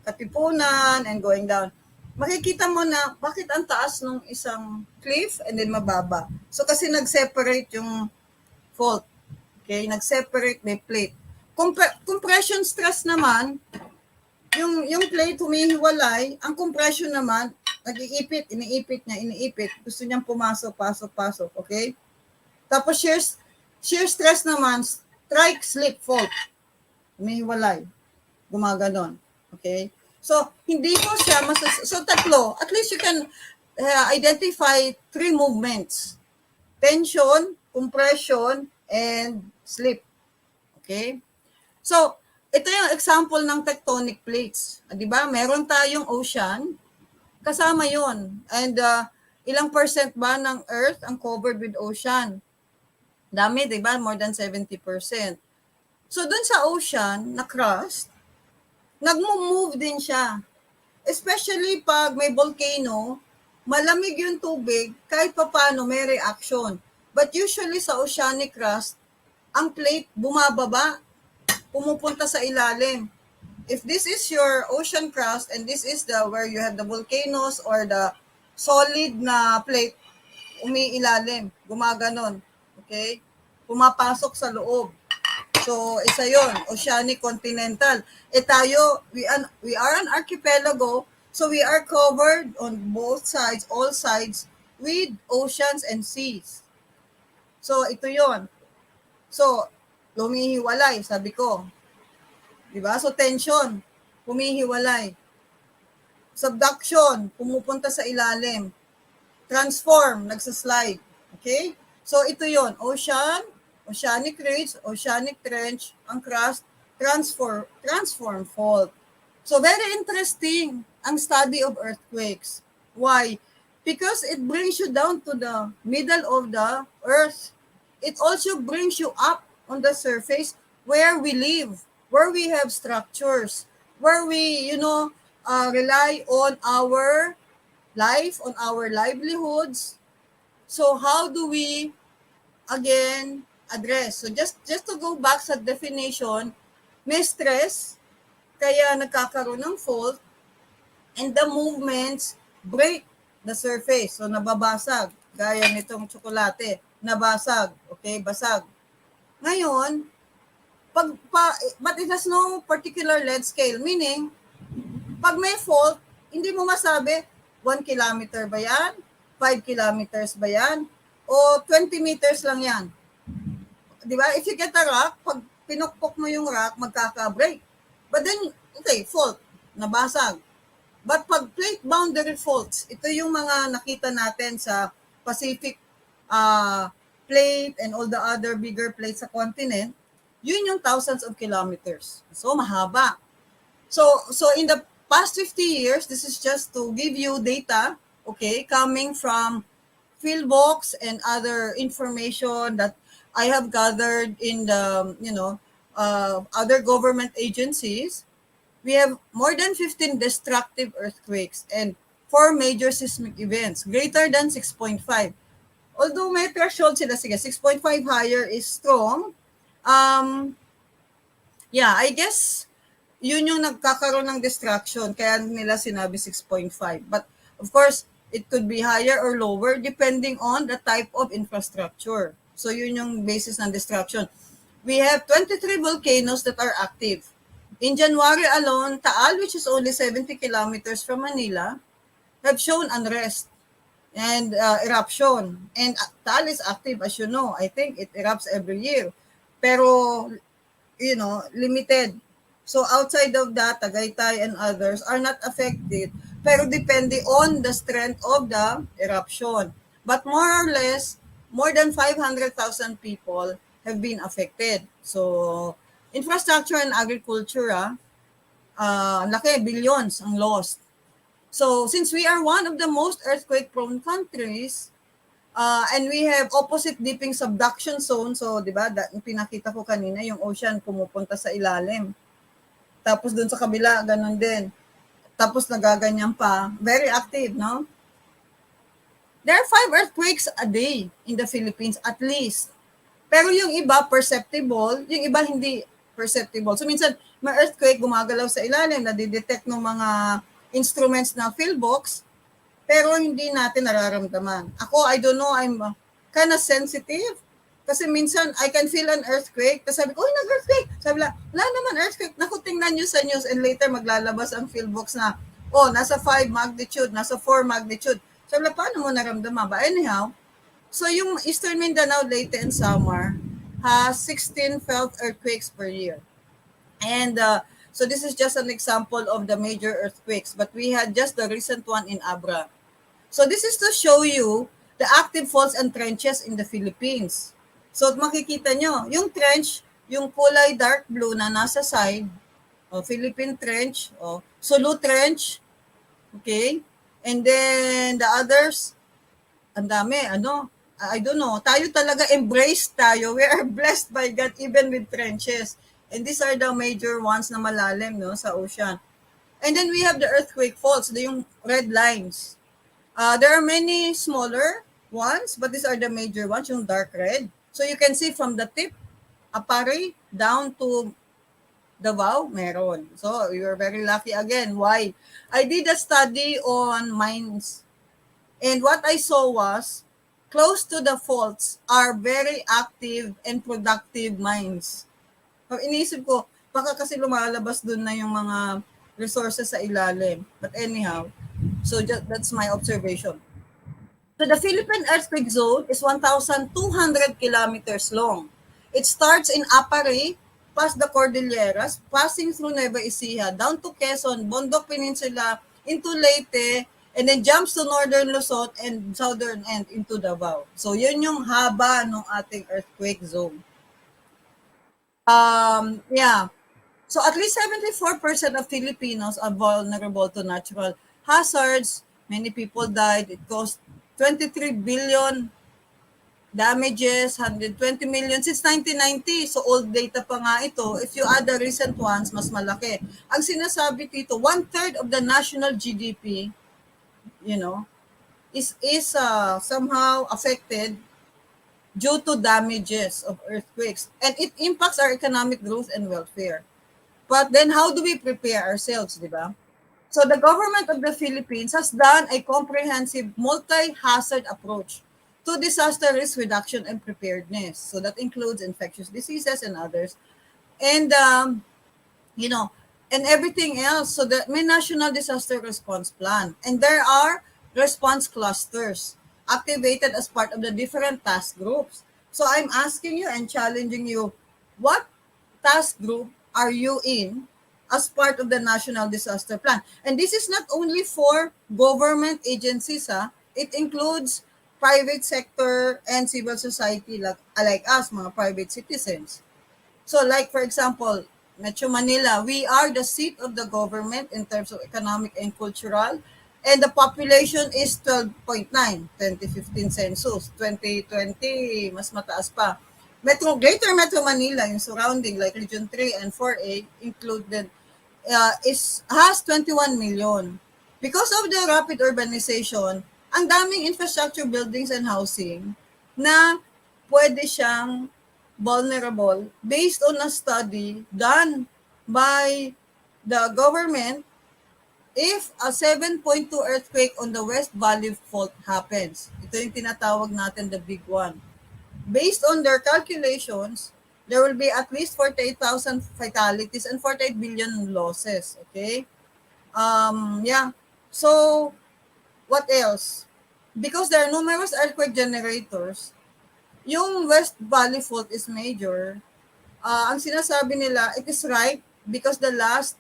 Katipunan and going down, makikita mo na bakit ang taas ng isang cliff and then mababa. So kasi nag-separate yung fault. Okay, nag-separate may plate. Compression stress naman, yung plate humihiwalay, ang compression naman, nag-iipit, iniipit. Gusto niyang pumasok, pasok, okay? Tapos shear stress naman, strike, slip, fault. Humihiwalay. Gumaganon. Okay? So, hindi ko siya, so tatlo, at least you can identify 3 movements. Tension, compression, and slip. Okay? So, ito yung example ng tectonic plates. Di ba? Meron tayong ocean, kasama yon. And ilang percent ba ng Earth ang covered with ocean? Dami, di ba? More than 70%. So, dun sa ocean, na crust, nagmo-move din siya. Especially pag may volcano, malamig yung tubig, kahit papano may reaction. But usually sa oceanic crust, ang plate bumababa, pumupunta sa ilalim. If this is your ocean crust and this is where you have the volcanoes or the solid na plate, umiilalim, gumaganon. Okay? Pumapasok sa loob. So, isa yon, oceanic continental. Tayo, we are an archipelago, so we are covered on both sides, all sides, with oceans and seas. So, ito yon. So, lumihiwalay, sabi ko. Diba? So, tension, humihiwalay. Subduction, pumupunta sa ilalim. Transform, nagsaslide. Okay? So, ito yon, oceanic ridge, oceanic trench, ang crust, transform fault. So, very interesting ang study of earthquakes. Why? Because it brings you down to the middle of the earth. It also brings you up on the surface where we live, where we have structures, where we, rely on our life, on our livelihoods. So how do we, again, address? So just to go back sa definition, may stress, kaya nagkakaroon ng fault, and the movements break the surface. So nababasag, gaya nitong tsokolate, nabasag, okay, basag. Ngayon, but it has no particular length scale, meaning, pag may fault, hindi mo masabi, 1 kilometer ba yan? 5 kilometers ba yan? O 20 meters lang yan? Di ba? If you get a rock, pag pinukpok mo yung rock, magkaka-break. But then, okay, fault, nabasag. But pag plate boundary faults, ito yung mga nakita natin sa Pacific plate and all the other bigger plates sa continent, yun yung thousands of kilometers. So, mahaba. So in the past 50 years, this is just to give you data, okay, coming from fieldbooks and other information that I have gathered in the, other government agencies. We have more than 15 destructive earthquakes and 4 major seismic events, greater than 6.5. Although may threshold sila, sige, 6.5 higher is strong. I guess, yun yung nagkakaroon ng destruction, kaya nila sinabi 6.5. But, of course, it could be higher or lower depending on the type of infrastructure. So, yun yung basis ng destruction. We have 23 volcanoes that are active. In January alone, Taal, which is only 70 kilometers from Manila, have shown unrest and eruption. And Taal is active, as you know. I think it erupts every year. Pero, limited. So outside of that, Tagaytay and others are not affected, pero depende on the strength of the eruption. But more or less, more than 500,000 people have been affected. So, infrastructure and agriculture, laki, billions ang lost. So, since we are one of the most earthquake-prone countries, and we have opposite dipping subduction zone, so, di ba, pinakita ko kanina, yung ocean pumupunta sa ilalim. Tapos dun sa kabila, ganun din. Tapos nagaganyan pa. Very active, no? There are 5 earthquakes a day in the Philippines, at least. Pero yung iba, perceptible. Yung iba, hindi perceptible. So, minsan, may earthquake, gumagalaw sa ilalim, nadidetect ng mga instruments na fieldbox, pero hindi natin nararamdaman. Ako, I don't know, I'm kind of sensitive. Kasi minsan, I can feel an earthquake. Tapos sabi ko, nag-earthquake. Sabi lang, wala naman earthquake. Naku, tingnan nyo sa news. And later, maglalabas ang fieldbox na, nasa 5 magnitude, nasa 4 magnitude. Sabi lang, paano mo naramdaman ba? Anyhow, so yung Eastern Mindanao, Leyte, and Samar has 16 felt earthquakes per year. And so this is just an example of the major earthquakes. But we had just the recent one in Abra. So this is to show you the active faults and trenches in the Philippines. So makikita nyo, yung trench, yung kulay dark blue na nasa side, Philippine Trench, Sulu Trench, okay? And then the others, ang dami, I don't know, tayo talaga embraced tayo. We are blessed by God even with trenches. And these are the major ones na malalim, no, sa ocean. And then we have the earthquake faults, yung red lines. There are many smaller ones, but these are the major ones, yung dark red. So you can see from the tip, Apari, down to Davao, meron. So you're very lucky again. Why? I did a study on mines. And what I saw was, close to the faults are very active and productive mines. So iniisip ko, baka kasi lumalabas dun na yung mga resources sa ilalim. But anyhow, so that's my observation. So the Philippine earthquake zone is 1,200 kilometers long. It starts in Apari, past the Cordilleras, passing through Nueva Ecija, down to Quezon, Bondok Peninsula, into Leyte, and then jumps to northern Luzon and southern end into Davao. So yun yung haba ng ating earthquake zone. Yeah. So at least 74% of Filipinos are vulnerable to natural hazards. Many people died. It cost 23 billion damages, 120 million since 1990. So old data pa nga ito. If you add the recent ones, mas malaki. Ang sinasabi dito, 1/3 of the national GDP, you know, is somehow affected due to damages of earthquakes. And it impacts our economic growth and welfare. But then how do we prepare ourselves, di ba? So the government of the Philippines has done a comprehensive multi-hazard approach to disaster risk reduction and preparedness. So that includes infectious diseases and others. And, you know, and everything else. So the may national disaster response plan. And there are response clusters activated as part of the different task groups. So I'm asking you and challenging you, what task group are you in as part of the National Disaster Plan? And this is not only for government agencies, it includes private sector and civil society like us, mga private citizens. So like for example, Metro Manila, we are the seat of the government in terms of economic and cultural, and the population is 12.9, 2015 census. 2020, mas mataas pa. Greater Metro Manila, yung surrounding like Region 3 and 4A included, has 21 million. Because of the rapid urbanization, ang daming infrastructure buildings and housing na pwede siyang vulnerable based on a study done by the government if a 7.2 earthquake on the West Valley Fault happens. Ito yung tinatawag natin the big one. Based on their calculations, there will be at least 48,000 fatalities and 48 billion losses. Okay? Yeah. So, what else? Because there are numerous earthquake generators, yung West Valley Fault is major. Ang sinasabi nila, it is right because the last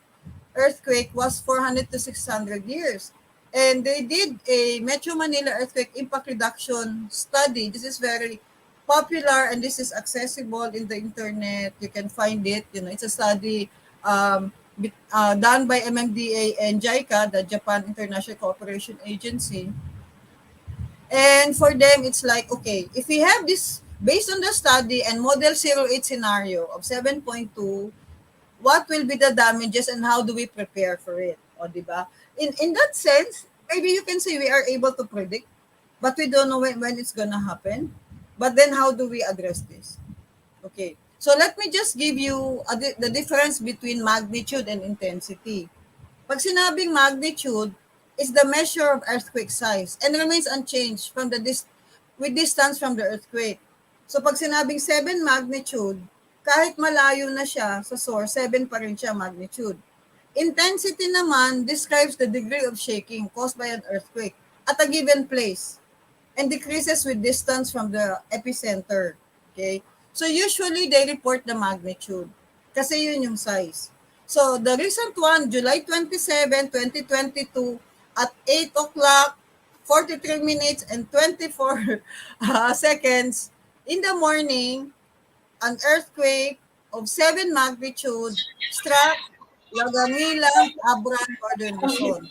earthquake was 400 to 600 years. And they did a Metro Manila earthquake impact reduction study. This is very popular and this is accessible in the internet. You can find it. You know, it's a study done by MMDA and JICA, the Japan International Cooperation Agency. And for them, it's like, okay, if we have this, based on the study and model 08 scenario of 7.2, what will be the damages and how do we prepare for it? O, diba? In that sense, maybe you can say we are able to predict, but we don't know when it's gonna happen. But then how do we address this? Okay. So let me just give you the difference between magnitude and intensity. Pag sinabing magnitude is the measure of earthquake size and remains unchanged from with distance from the earthquake. So pag sinabing 7 magnitude, kahit malayo na siya sa source, 7 pa rin siya magnitude. Intensity naman describes the degree of shaking caused by an earthquake at a given place and decreases with distance from the epicenter. Okay? So usually they report the magnitude kasi yun yung size. So the recent one, July 27, 2022, at 8 o'clock, 43 minutes and 24 seconds in the morning, an earthquake of 7 magnitude struck Lagamila, Abran, Northern Luzon.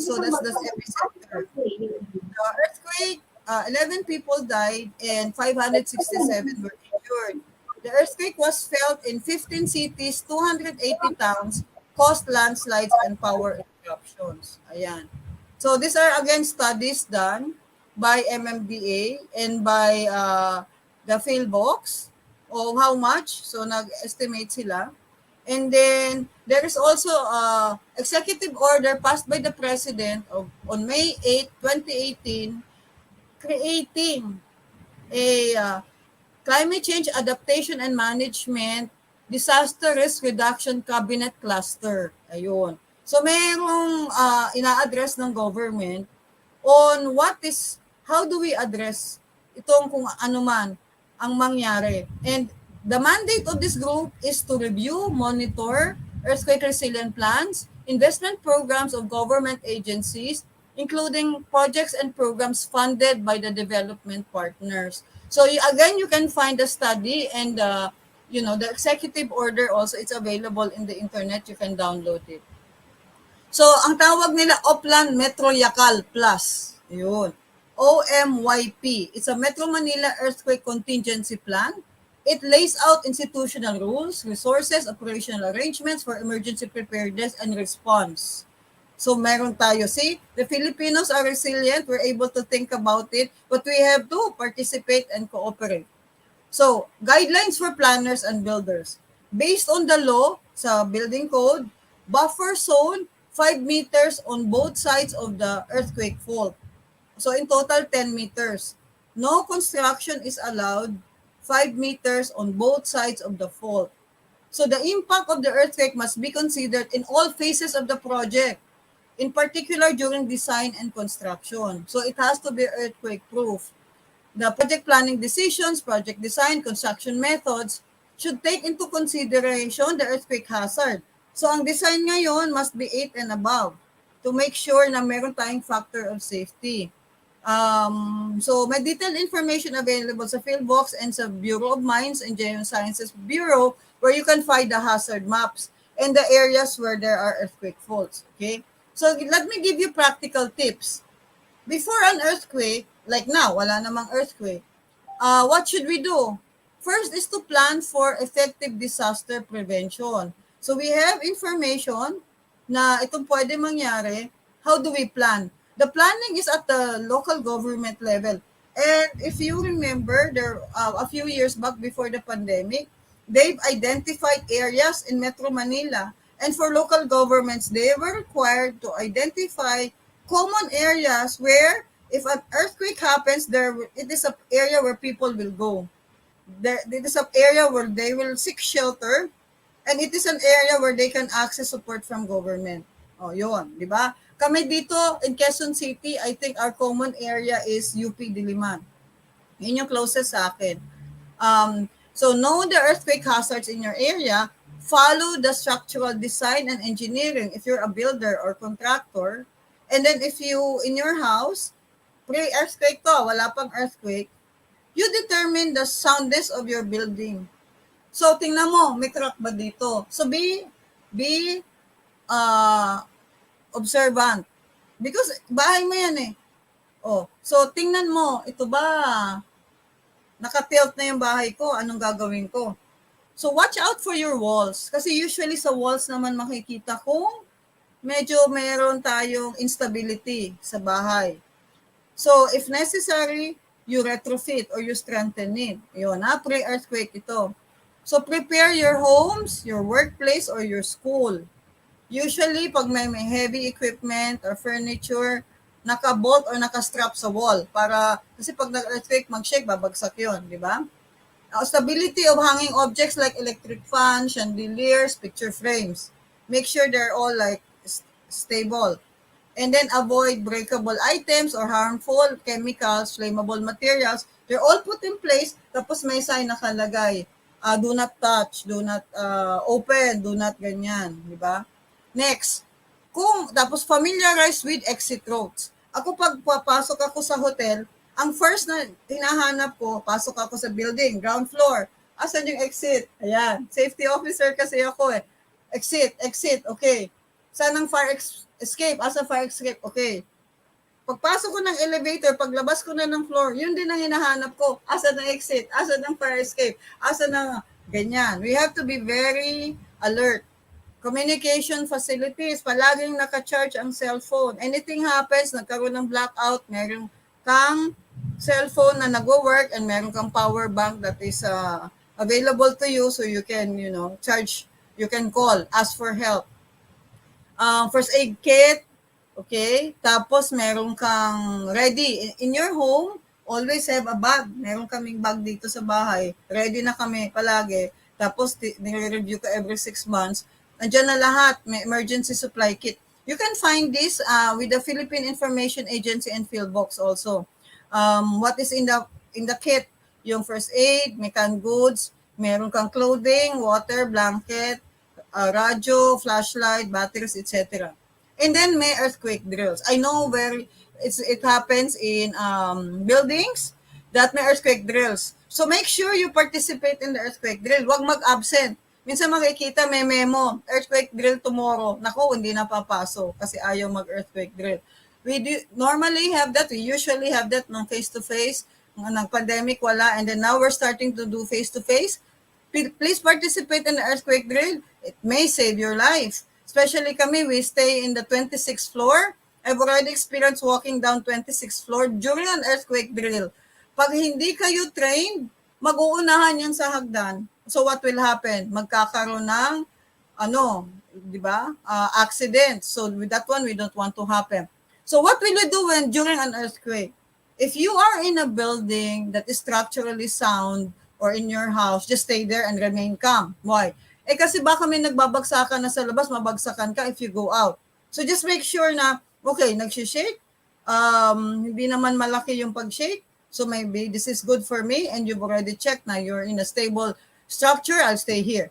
So that's the epicenter. The earthquake, 11 people died and 567 were injured. The earthquake was felt in 15 cities, 280 towns, caused landslides and power interruptions. Ayan. So these are again studies done by MMDA and by the Philbox of how much. So nag-estimate sila. And then there is also a executive order passed by the President on May 8, 2018, creating a Climate Change Adaptation and Management Disaster Risk Reduction Cabinet Cluster. Ayun. So mayroong ina-address ng government on how do we address itong kung ano man ang mangyari. And The mandate of this group is to review, monitor earthquake resilient plans, investment programs of government agencies, including projects and programs funded by the development partners. So again, you can find the study and the executive order also. It's available in the internet. You can download it. So, ang tawag nila Oplan Metro Yacal Plus. Yun. OMYP. It's a Metro Manila Earthquake Contingency Plan. It lays out institutional rules, resources, operational arrangements for emergency preparedness and response. So, meron tayo. See, the Filipinos are resilient. We're able to think about it, but we have to participate and cooperate. So, guidelines for planners and builders. Based on the law sa building code, buffer zone 5 meters on both sides of the earthquake fault. So in total 10 meters. No construction is allowed 5 meters on both sides of the fault. So the impact of the earthquake must be considered in all phases of the project, in particular during design and construction. So it has to be earthquake proof. The project planning decisions, project design, construction methods should take into consideration the earthquake hazard. So ang design ngayon must be 8 and above to make sure na meron tayong factor of safety. So may detailed information available sa PhilBox and sa Bureau of Mines and Geosciences Bureau where you can find the hazard maps and the areas where there are earthquake faults. Okay? So let me give you practical tips. Before an earthquake, like now, wala namang earthquake, what should we do? First is to plan for effective disaster prevention. So we have information na itong pwede mangyari. How do we plan? The planning is at the local government level. And if you remember, there a few years back before the pandemic, they've identified areas in Metro Manila. And for local governments, they were required to identify common areas where if an earthquake happens, it is an area where people will go. It is an area where they will seek shelter, and it is an area where they can access support from government. Oh, yun, di ba? Kami dito in Quezon City, I think our common area is UP Diliman. Yun yung closest sa akin. So know the earthquake hazards in your area, follow the structural design and engineering if you're a builder or contractor, and then if you, in your house, pre-earthquake to, wala pang earthquake, you determine the soundness of your building. So, tingnan mo, may crack ba dito? So, be observant. Because, bahay mo yan eh. Oh, so, tingnan mo, ito ba, nakatilt na yung bahay ko, anong gagawin ko? So, watch out for your walls. Kasi usually sa walls naman makikita kung medyo meron tayong instability sa bahay. So, if necessary, you retrofit or you strengthen it. Yun, pre-earthquake ito. So, prepare your homes, your workplace, or your school. Usually, pag may heavy equipment or furniture, naka-bolt or naka-strap sa wall. Kasi pag nag-earthquake, mag-shake, babagsak yun, di ba? Stability of hanging objects like electric fans, chandeliers, picture frames. Make sure they're all like stable. And then avoid breakable items or harmful chemicals, flammable materials. They're all put in place. Tapos may sign nakalagay. Do not touch, do not open, do not ganyan. Di ba? Next, tapos familiarize with exit routes. Ako pag papasok ako sa hotel, ang first na hinahanap ko, pasok ako sa building, ground floor. Asan yung exit? Ayan. Safety officer kasi ako eh. Exit, okay. Saan ang fire escape? Asa fire escape? Okay. Pagpasok ko ng elevator, paglabas ko na ng floor, yun din ang hinahanap ko. Asa ng exit? Asa ng fire escape? Asa ng ganyan? We have to be very alert. Communication facilities, palaging naka-charge ang cellphone. Anything happens, nagkaroon ng blackout, meron kang cellphone na nag-work and meron kang power bank that is available to you so you can, charge, you can call, ask for help. First aid kit, okay? Tapos meron kang ready. In your home, always have a bag. Meron kaming bag dito sa bahay. Ready na kami palagi. Tapos nire-review ko every 6 months. Nandiyan na lahat. May emergency supply kit. You can find this with the Philippine Information Agency and PhilBox also. What is in the kit? Yung first aid, may canned goods, Meron kang clothing, water, blanket, radyo, flashlight, batteries, etc. And then may earthquake drills. I know where it happens in buildings that may earthquake drills. So make sure you participate in the earthquake drill. Huwag mag-absent. Minsan makikita may memo, earthquake drill tomorrow. Naku, hindi na papasok kasi ayaw mag-earthquake drill. We do normally have that. We usually have that nung face-to-face. Nung pandemic, wala. And then now we're starting to do face-to-face. Please participate in the earthquake drill. It may save your life. Especially kami, we stay in the 26th floor. I've already experienced walking down 26th floor during an earthquake drill. Pag hindi kayo trained, mag-uunahan yan sa hagdan. So what will happen? Magkakaroon ng di ba? Accident. So with that one, we don't want to happen. So what will you do when during an earthquake? If you are in a building that is structurally sound or in your house, just stay there and remain calm. Why? Kasi baka may nagbabagsakan na sa labas, mabagsakan ka if you go out. So just make sure na, okay, nagsishake, hindi naman malaki yung pag-shake, so maybe this is good for me and you've already checked na you're in a stable structure, I'll stay here.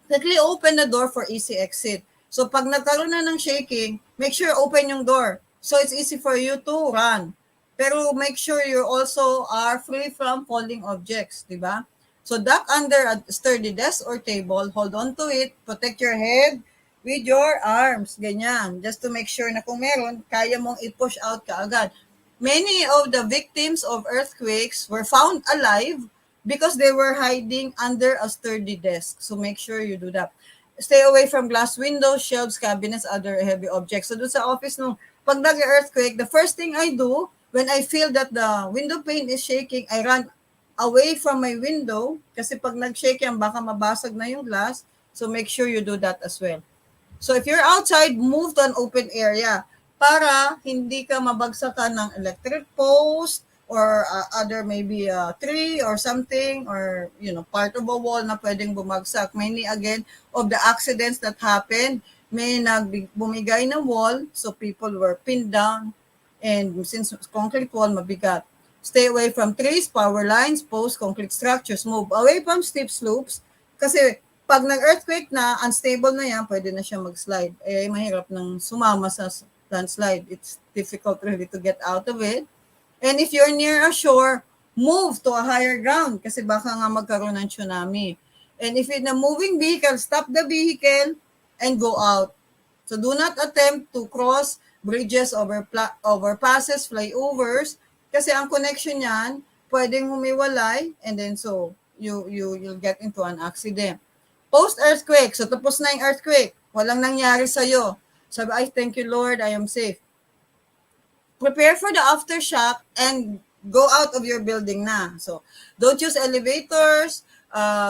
Quickly open the door for easy exit. So pag nagkaroon na ng shaking, make sure open yung door. So it's easy for you to run. Pero make sure you also are free from falling objects, di ba? So duck under a sturdy desk or table, hold on to it, protect your head with your arms, ganyan. Just to make sure na kung meron, kaya mong i-push out kaagad. Many of the victims of earthquakes were found alive because they were hiding under a sturdy desk. So make sure you do that. Stay away from glass windows, shelves, cabinets, other heavy objects. So doon sa office nung pag nag-earthquake, the first thing I do when I feel that the window pane is shaking, I run away from my window kasi pag nag-shake yan, baka mabasag na yung glass. So make sure you do that as well. So if you're outside, move to an open area para hindi ka mabagsakan ng electric post or other maybe a tree or something or part of a wall na pwedeng bumagsak. Many again of the accidents that happened, may bumigay na wall so people were pinned down and since concrete wall mabigat. Stay away from trees, power lines, posts, concrete structures. Move away from steep slopes kasi pag nag-earthquake na, unstable na yan, pwede na siya mag-slide. Mahirap nang sumama sa landslide. It's difficult really to get out of it. And if you're near a shore, move to a higher ground kasi baka nga magkaroon ng tsunami. And if in a moving vehicle, stop the vehicle and go out. So do not attempt to cross bridges, overpasses, flyovers kasi ang connection niyan pwedeng humiwalay and then so you'll get into an accident. Post-earthquake, so tapos na yung earthquake, walang nangyari sa'yo. Sabi, I thank you Lord, I am safe. Prepare for the aftershock and go out of your building na. So, don't use elevators,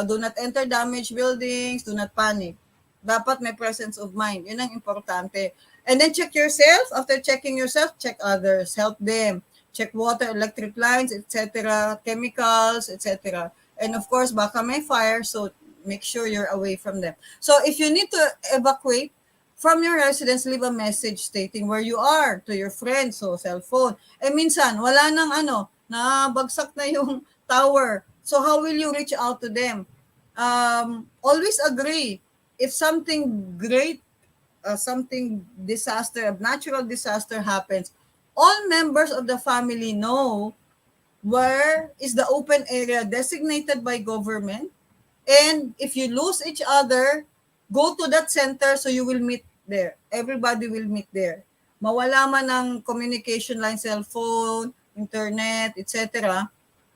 do not enter damaged buildings, do not panic. Dapat may presence of mind. Yun ang importante. And then check yourself. After checking yourself, check others. Help them. Check water, electric lines, etc., chemicals, etc. And of course, baka may fire, so make sure you're away from them. So if you need to evacuate from your residence, leave a message stating where you are to your friends, so cell phone. Minsan, wala nang nabagsak na yung tower. So how will you reach out to them? Always agree. If something great, something disaster, a natural disaster happens, all members of the family know where is the open area designated by government. And if you lose each other, go to that center so you will meet there. Everybody will meet there. Mawala man ng communication line, cell phone, internet, etc.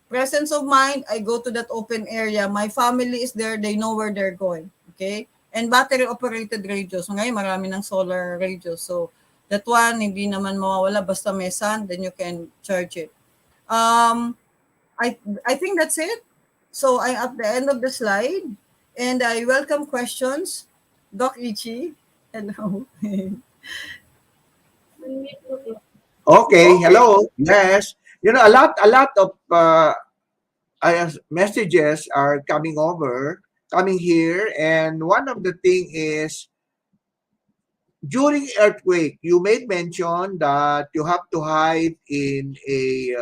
Presence of mind, I go to that open area. My family is there. They know where they're going. Okay? And battery-operated radios. Ngayon, marami ng solar radios. So, that one, hindi naman mawawala. Basta may sun, then you can charge it. I think that's it. So I'm at the end of the slide and I welcome questions. Doc Ichi, hello. Okay, hello. Yes. A lot of messages are coming here, and one of the thing is during earthquake, you made mention that you have to hide in a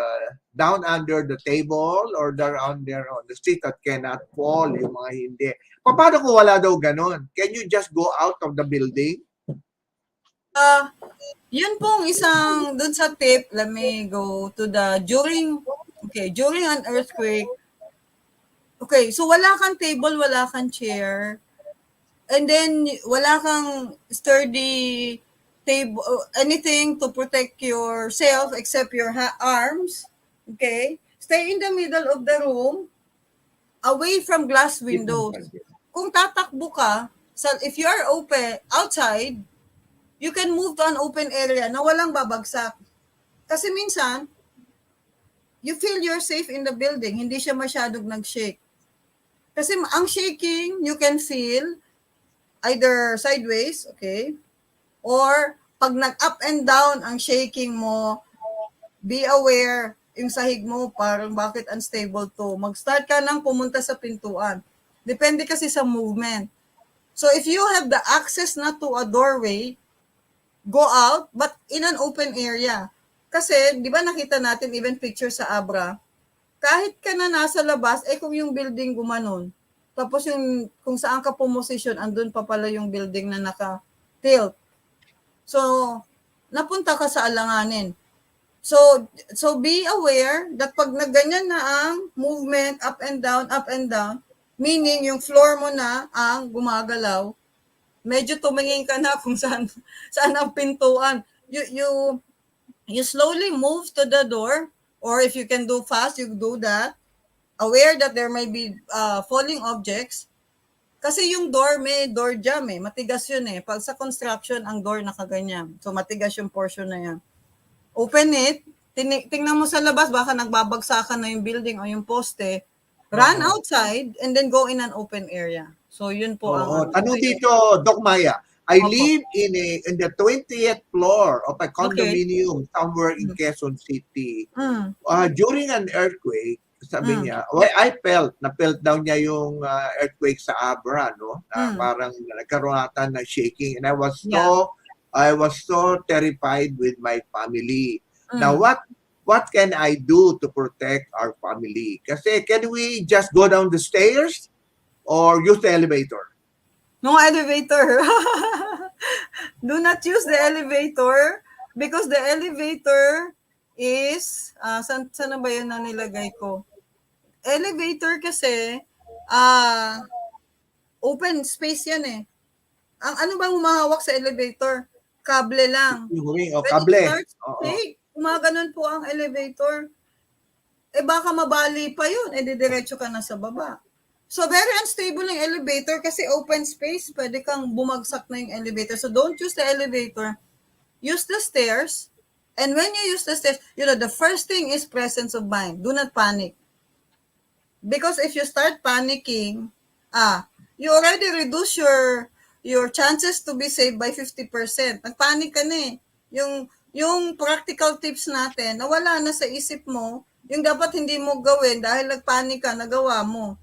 down under the table or down there on the street that cannot fall, yung mga hindi. Paano kung wala daw ganon? Can you just go out of the building? Yun pong isang dun sa tip, let me go to the during an earthquake. Okay, so wala kang table, wala kang chair, and then wala kang sturdy table, anything to protect yourself except your arms. Okay, stay in the middle of the room, away from glass windows. Kung tatakbo ka, if you are open outside, you can move to an open area na walang babagsak. Kasi minsan, you feel you're safe in the building, hindi siya masyadong nag-shake. Kasi ang shaking, you can feel either sideways, okay? Or pag nag-up and down ang shaking mo, be aware, yung sahig mo parang bakit unstable to. Mag-start ka nang pumunta sa pintuan. Depende kasi sa movement. So if you have the access na to a doorway, go out, but in an open area. Kasi, di ba nakita natin even picture sa Abra, kahit ka na nasa labas, kung yung building gumanon, tapos yung kung saan ka pumosisyon, andun pa pala yung building na naka-tilt. So, napunta ka sa alanganin. So be aware that pag nagganyan na ang movement up and down, meaning yung floor mo na ang gumagalaw, medyo tumingin ka na kung saan ang pintuan. You slowly move to the door, or if you can do fast, you do that. Aware that there may be falling objects. Kasi yung door, may door jam matigas yun Pag sa construction, ang door nakaganyan. So matigas yung portion na yan. Open it, tingnan mo sa labas, baka nagbabagsakan na yung building o yung poste. Run outside and then go in an open area. So yun po ang tanong dito, Doc Maya. I live in the 20th floor of a condominium somewhere in Quezon City. During an earthquake, sabi niya, I felt daw niya yung earthquake sa Abra, no? Parang nagkaroon ata na shaking, and I was so terrified with my family. Now what can I do to protect our family? Kasi can we just go down the stairs or use the elevator? No elevator. Do not use the elevator because the elevator is saan na ba yun na nilagay ko? Elevator kasi open space yan Ang ano bang humahawak sa elevator? Kable lang. Kable. Gumaganon po ang elevator. Baka mabali pa yun. Didiretso ka na sa baba. So, very unstable yung elevator kasi open space. Pwede kang bumagsak na yung elevator. So, don't use the elevator. Use the stairs. And when you use the stairs, the first thing is presence of mind. Do not panic. Because if you start panicking, you already reduce your chances to be saved by 50%. Nagpanic ka na Yung practical tips natin, nawala na sa isip mo, yung dapat hindi mo gawin dahil nagpanic ka, nagawa mo.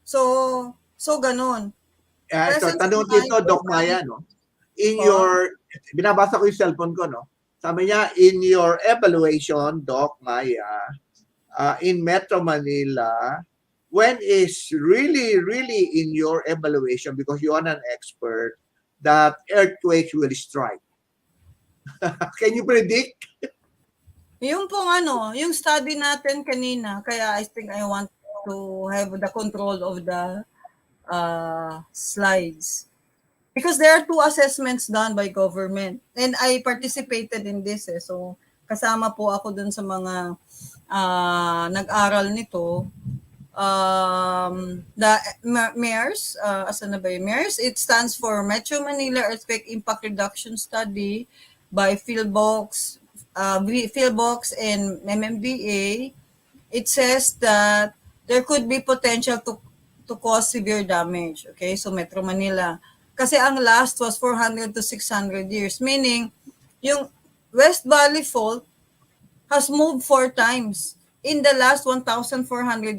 So ganun. Tanong dito, Doc Maya, no? Binabasa ko yung cellphone ko, no? Sabi niya, in your evaluation, Doc Maya, in Metro Manila, when is really, really in your evaluation, because you are an expert, that earthquakes will strike? Can you predict? Yung pong yung study natin kanina, kaya I think I want to have the control of the slides. Because there are 2 assessments done by government. And I participated in this So, kasama po ako dun sa mga nag-aral nito. The MERS, asan na ba yung MERS? It stands for Metro Manila Earthquake Impact Reduction Study by Philbox and MMDA. It says that there could be potential to cause severe damage. Okay, so Metro Manila. Kasi ang last was 400 to 600 years. Meaning, yung West Valley Fault has moved 4 times in the last 1,400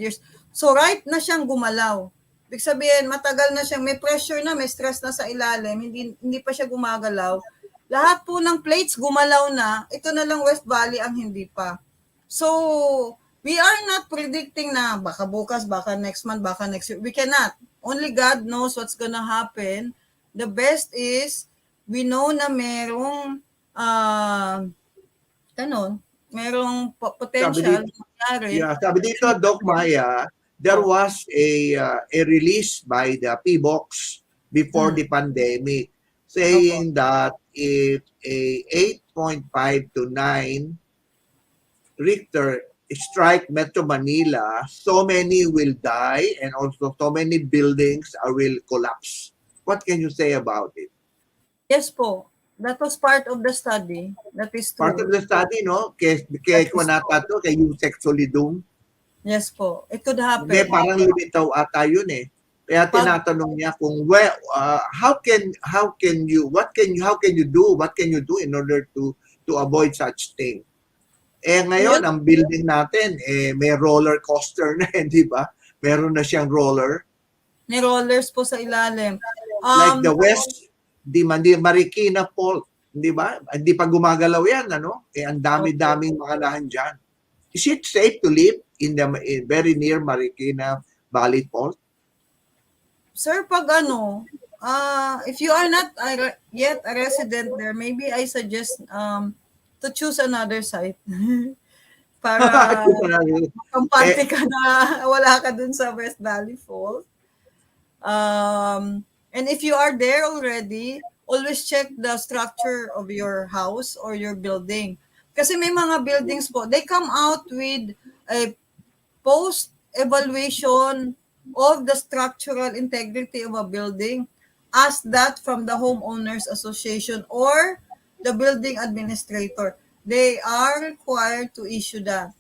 years. So right na siyang gumalaw. Ibig sabihin, matagal na siyang may pressure na, may stress na sa ilalim, hindi pa siya gumagalaw. Lahat po ng plates gumalaw na, ito na lang West Valley ang hindi pa. So, we are not predicting na baka bukas, baka next month, baka next year. We cannot. Only God knows what's gonna happen. The best is, we know na merong, potential Sabi mangyari. Yeah, sabi dito, Doc Maya, there was a release by the PBOX before the pandemic saying that if a 8.5 to 9 Richter strike Metro Manila, so many will die and also so many buildings will collapse. What can you say about it? Yes po. That was part of the study. That is true. Part of the study, no? Kay Kwanata to, kay Yusek Solidum. Yes po. It could happen. Hindi, parang lumitaw ata yun eh. Kaya tinatanong niya kung how can you do in order to avoid such thing. Ngayon ang building natin may roller coaster na di ba? Meron na siyang roller. May rollers po sa ilalim. Like the West Marikina Fault, di ba? Hindi pa gumagalaw yan, ano? Ang dami-daming mga nahan dyan. Is it safe to live in very near Marikina Valley Fault? Sir, pag if you are not yet a resident there, maybe I suggest to choose another site. Para kampante ka na wala ka dun sa West Valley Fault. And if you are there already, always check the structure of your house or your building. Kasi may mga buildings po, they come out with a post-evaluation of the structural integrity of a building. Ask that from the homeowners association or the building administrator. They are required to issue that.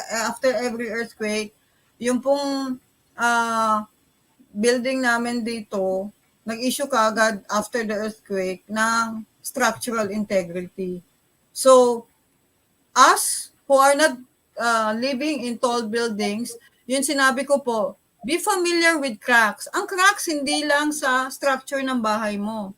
After every earthquake, yung pong building namin dito, nag-issue kagad after the earthquake ng structural integrity. So, us who are not living in tall buildings, yun sinabi ko po, be familiar with cracks. Ang cracks hindi lang sa structure ng bahay mo.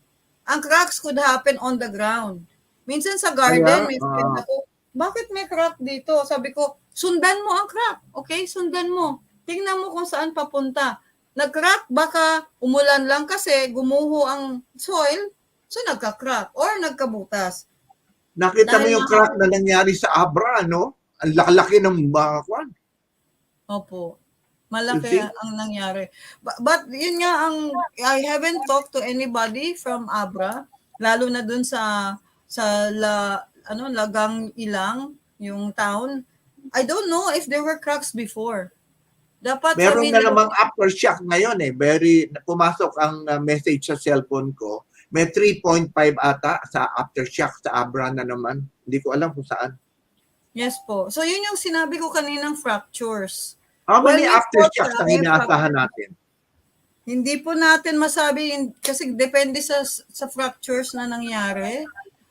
Ang cracks could happen on the ground. Minsan sa garden, may friend ako, bakit may crack dito? Sabi ko, sundan mo ang crack. Okay, sundan mo. Tingnan mo kung saan papunta. Nag-crack, baka umulan lang kasi gumuho ang soil, so nagka-crack or nagkabutas. Nakita mo yung crack na nangyari sa Abra, no? Ang laki ng kwan. Opo. Malaki ang nangyari. But yun nga I haven't talked to anybody from Abra, lalo na dun sa Lagang Ilang, yung town. I don't know if there were cracks before. Dapat meron na namang aftershock ngayon eh. Pumasok ang message sa cellphone ko. May 3.5 ata sa aftershock sa Abra na naman. Hindi ko alam kung saan. Yes po. So yun yung sinabi ko kaninang fractures. How many aftershocks ang inaasahan natin? Hindi po natin masabi kasi depende sa fractures na nangyari.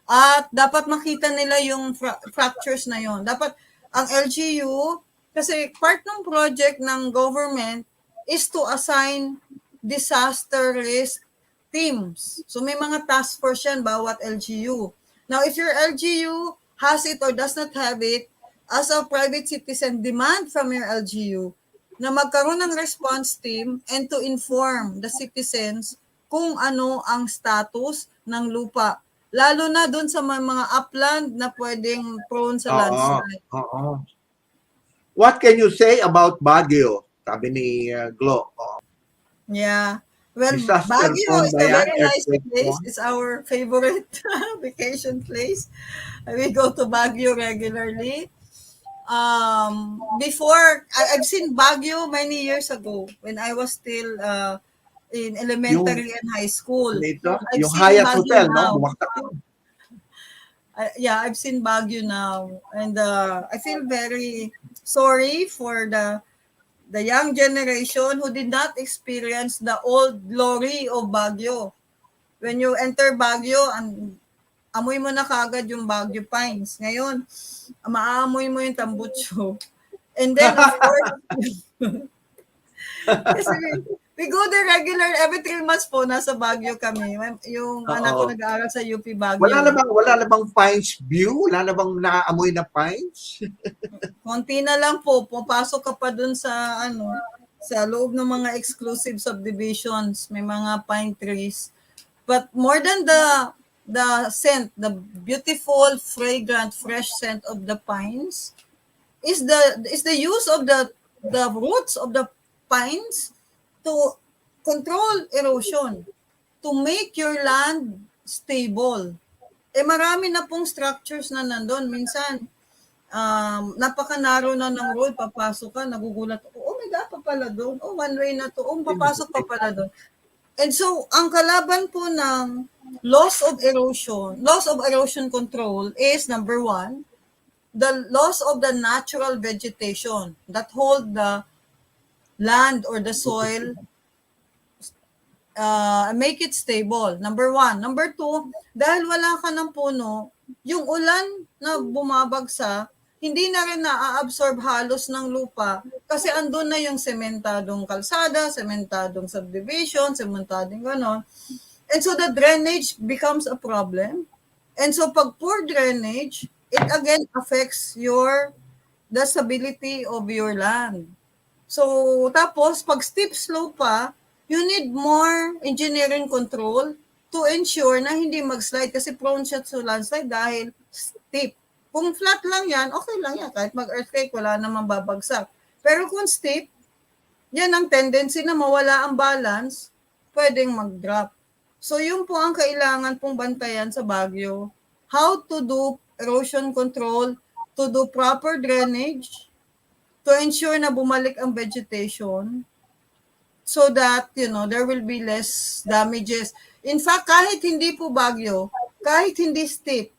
At dapat makita nila yung fractures na yon. Dapat ang LGU, kasi part ng project ng government is to assign disaster risk teams. So may mga task force yan bawat LGU. Now, if your LGU has it or does not have it, as a private citizen, demand from your LGU na magkaroon ng response team and to inform the citizens kung ano ang status ng lupa. Lalo na doon sa mga upland na pwedeng prone sa landslide. What can you say about Baguio? Sabi ni Glo. Yeah. Well, Disaster Baguio is a very nice earthquake place. It's our favorite vacation place. We go to Baguio regularly. Before, I've seen Baguio many years ago when I was still in elementary and high school. Yung Hyatt Hotel, no? Yeah, I've seen Baguio now. And I feel very sorry for the young generation who did not experience the old glory of Baguio. When you enter Baguio, amoy mo na kagad yung Baguio Pines. Ngayon, maamoy mo yung tambutso. And then, of course, Kasi we go there regular, every 3 months po, nasa Baguio kami. Yung anak ko Oo. nag-aaral sa UP Baguio. Wala na bang pines view? Wala na bang naaamoy na pines? Konti na lang po, pupasok ka pa dun sa sa loob ng mga exclusive subdivisions, may mga pine trees. But more than the scent, the beautiful, fragrant, fresh scent of the pines is the use of the roots of the pines to control erosion, to make your land stable. Marami na pong structures na nandun. Minsan, napaka-narrow na ng road, papasok ka, nagugulat ako, oh my God, pa pala doon. Oh, one way na to. Oh, papasok pa pala doon. And so, ang kalaban po ng loss of erosion control is, number one, the loss of the natural vegetation that hold the land or the soil, make it stable. Number one. Number two, dahil wala ka ng puno, yung ulan na bumabagsak, hindi na rin na-absorb halos ng lupa kasi andun na yung sementadong kalsada, sementadong subdivision, sementadong ganon. And so the drainage becomes a problem. And so pag poor drainage, it again affects the stability of your land. So tapos pag steep slope pa, you need more engineering control to ensure na hindi mag-slide kasi prone siya to landslide dahil steep. Kung flat lang yan, okay lang yan. Kahit mag-earthquake, wala namang babagsak. Pero kung steep, yan ang tendency na mawala ang balance, pwedeng mag-drop. So yun po ang kailangan pong bantayan sa Baguio. How to do erosion control, to do proper drainage, to ensure na bumalik ang vegetation, so that, there will be less damages. In fact, kahit hindi po Baguio, kahit hindi steep,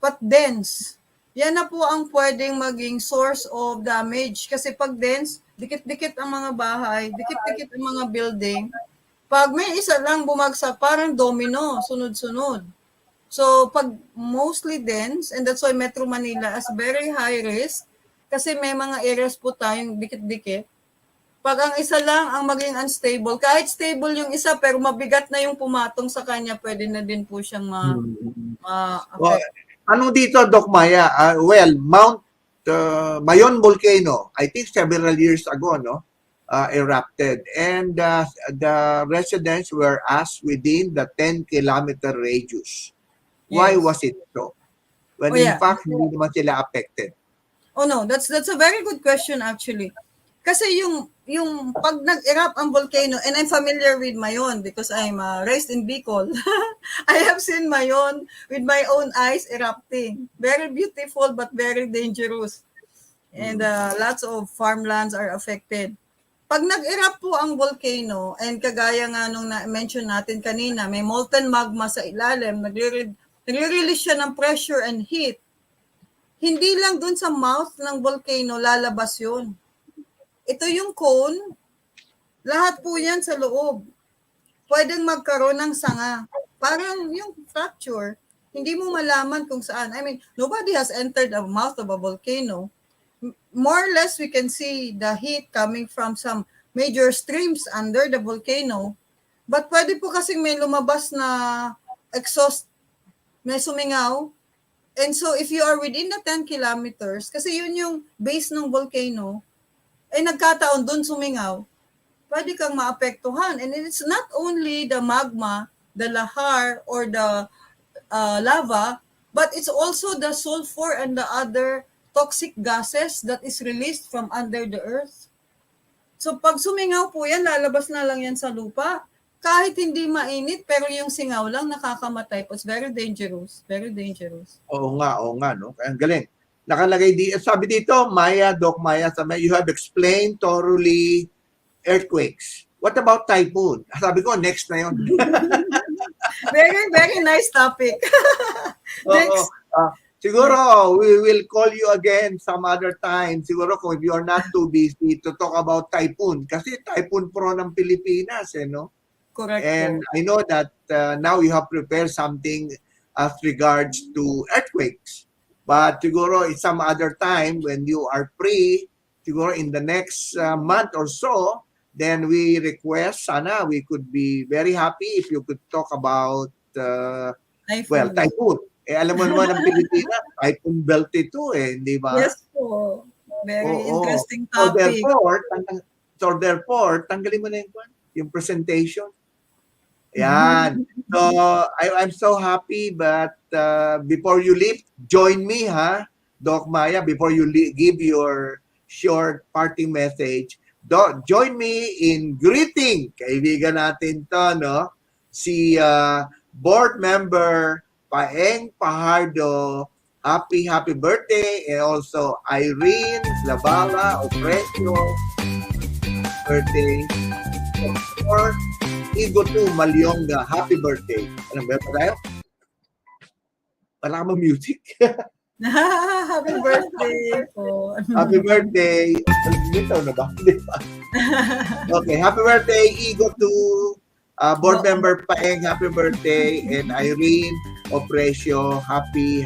but dense, yan na po ang pwedeng maging source of damage. Kasi pag dense, dikit-dikit ang mga bahay, dikit-dikit ang mga building. Pag may isa lang bumagsak, parang domino, sunod-sunod. So, pag mostly dense, and that's why Metro Manila is very high risk, kasi may mga areas po tayong dikit-dikit. Pag ang isa lang ang maging unstable, kahit stable yung isa pero mabigat na yung pumatong sa kanya, pwede na din po siyang ma-affect. Ano dito, Doc Maya? Mount Mayon volcano, I think several years ago, erupted. And the residents were asked within the 10-kilometer radius. Why was it so? When in fact, hindi naman sila affected. Oh no, that's a very good question actually. Kasi yung pag nag-erupt ang volcano, and I'm familiar with Mayon because I'm raised in Bicol. I have seen Mayon with my own eyes erupting. Very beautiful but very dangerous. And lots of farmlands are affected. Pag nag-erupt po ang volcano, and kagaya nga nung na-mention natin kanina, may molten magma sa ilalim, nagre-release siya ng pressure and heat. Hindi lang dun sa mouth ng volcano lalabas yun. Ito yung cone, lahat po yan sa loob. Pwedeng magkaroon ng sanga. Parang yung fracture, hindi mo malaman kung saan. I mean, nobody has entered the mouth of a volcano. More or less, we can see the heat coming from some major streams under the volcano. But pwede po kasing may lumabas na exhaust, may sumingaw. And so, if you are within the 10 kilometers, kasi yun yung base ng volcano, nagkataon doon sumingaw, pwede kang maapektuhan. And it's not only the magma, the lahar, or the lava, but it's also the sulfur and the other toxic gases that is released from under the earth. So pag sumingaw po yan, lalabas na lang yan sa lupa. Kahit hindi mainit, pero yung singaw lang nakakamatay po. It's very dangerous. Very dangerous. Oo nga, no? Ang galing. Nakalagay sabi dito, Doc Maya, you have explained thoroughly earthquakes. What about typhoon? Sabi ko, next na yun. Very, very nice topic. Next. Siguro, we will call you again some other time. Siguro kung if you are not too busy to talk about typhoon. Kasi typhoon pro ng Pilipinas, no? Correct. And I know that now you have prepared something as regards to earthquakes. But siguro in some other time when you are free, siguro in the next month or so, then we request, sana we could be very happy if you could talk about, Typhoon. typhoon. Alam mo naman ang Pilipinas, typhoon belt ito di ba? Yes po. Very Oo. interesting So topic. therefore, tanggalin mo na yung presentation. Yan. So, I'm so happy, but before you leave, join me, Doc Maya, before you give your short parting message. Join me in greeting, kaibigan natin to, no? Si board member Paeng Pajardo, happy birthday, and also Irene Labala Opresio, birthday. Or Igo to Malyonga, happy birthday. Anong ba tayo? Wala ka music. Happy birthday po. Happy birthday. Bitaw na ba? Di ba? Okay, happy birthday, Igo to board member Paeng, happy birthday, and Irene Opresio, happy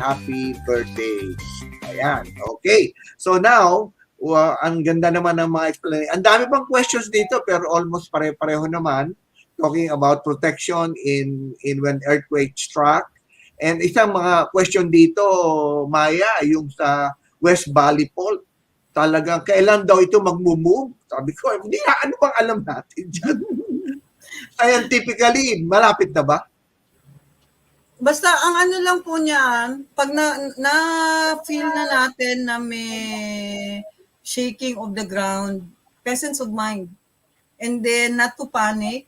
birthday. Ayan, okay. So now, ang ganda naman ng mga explanation. Ang dami pang questions dito, pero almost pare-pareho naman. Talking about protection in when earthquake struck. And isang mga question dito, Maya, yung sa West Valley Fault, talagang kailan daw ito mag-move? Sabi ko, hindi na, ano bang alam natin dyan? Scientifically, malapit na ba? Basta ang ano lang po niyan, pag na-feel na natin na may shaking of the ground, presence of mind. And then not to panic.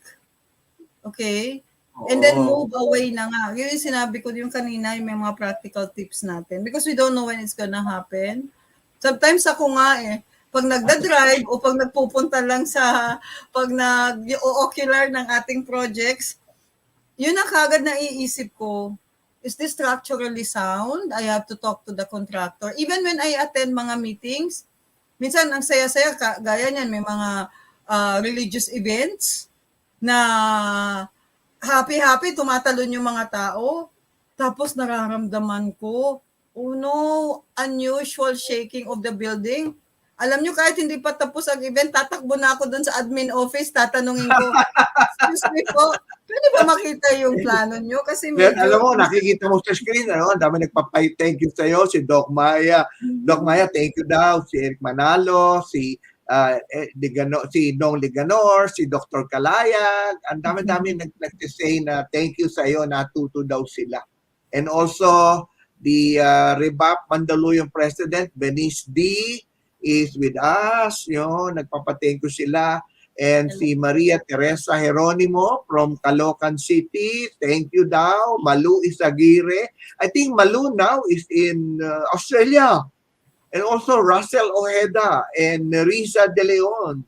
Okay? And then move away na nga. Yun yung sinabi ko yung kanina, yung may mga practical tips natin. Because we don't know when it's gonna happen. Sometimes ako nga pag nagda-drive o pag nagpupunta lang pag nag-ocular ng ating projects, yun ang kagad na iisip ko, is this structurally sound? I have to talk to the contractor. Even when I attend mga meetings, minsan ang saya-saya, gaya niyan, may mga religious events na happy, tumatalon yung mga tao. Tapos nararamdaman ko, oh no, unusual shaking of the building. Alam nyo, kahit hindi pa tapos ang event, tatakbo na ako dun sa admin office, tatanungin ko, excuse me po, pwede ba makita yung plano nyo? Kasi medyo... Alam mo, nakikita mo sa screen, ang dami nagpapay-thank you sa'yo, si Doc Maya. Doc Maya, thank you daw. Si Eric Manalo, si Nong Liganor, si Dr. Kalayag, ang dami-dami nag-say na thank you sa iyo, natuto daw sila. And also, the Rebap Mandaluyong President, Benice D, is with us, nagpapa-thank you sila. And si Maria Teresa Jeronimo from Caloocan City, thank you daw. Malu Isagire, I think Malu now is in Australia. And also Russell Ojeda and Risa De Leon.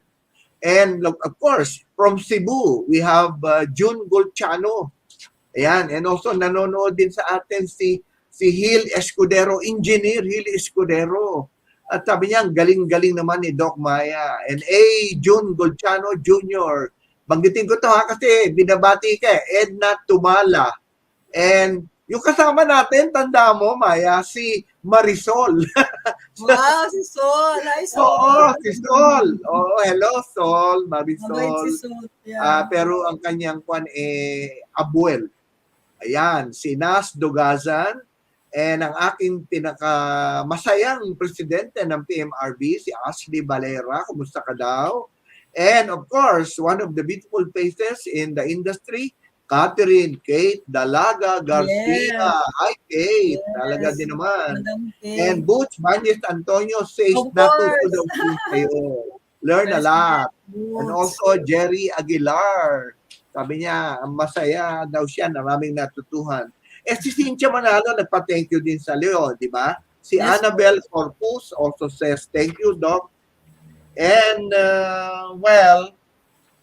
And of course, from Cebu, we have June Golchano. Ayan. And also nanonood din sa atin si Hil Escudero, Engineer Hil Escudero. At sabi niya, galing-galing naman ni Doc Maya. And June Golchano Jr. Banggitin ko to kasi binabati ka Edna Tumala. And yung kasama natin, tanda mo, Maya, si Marisol. Wow, si Sol. Hi, Sol. Oo, si Sol. Oo, hello, Sol, Marisol. Mabait si Sol. Yeah. Pero ang kanyang abuel. Ayan, si Nas Dogazan. And ang aking pinakamasayang presidente ng PMRB, si Ashley Valera. Kumusta ka daw? And of course, one of the beautiful faces in the industry, Catherine Kate Dalaga Garcia. Yes. Hi, Kate. Yes. Talaga din naman. And Butch Banyes Antonio says natuto daw kayo. Learn a lot. And also Jerry Aguilar. Sabi niya, masaya daw siya, maraming natutuhan. Si Cynthia Manalo, nagpa-thank you din sa Leo, di ba? Si Annabelle Corpus also says, thank you, Doc. And,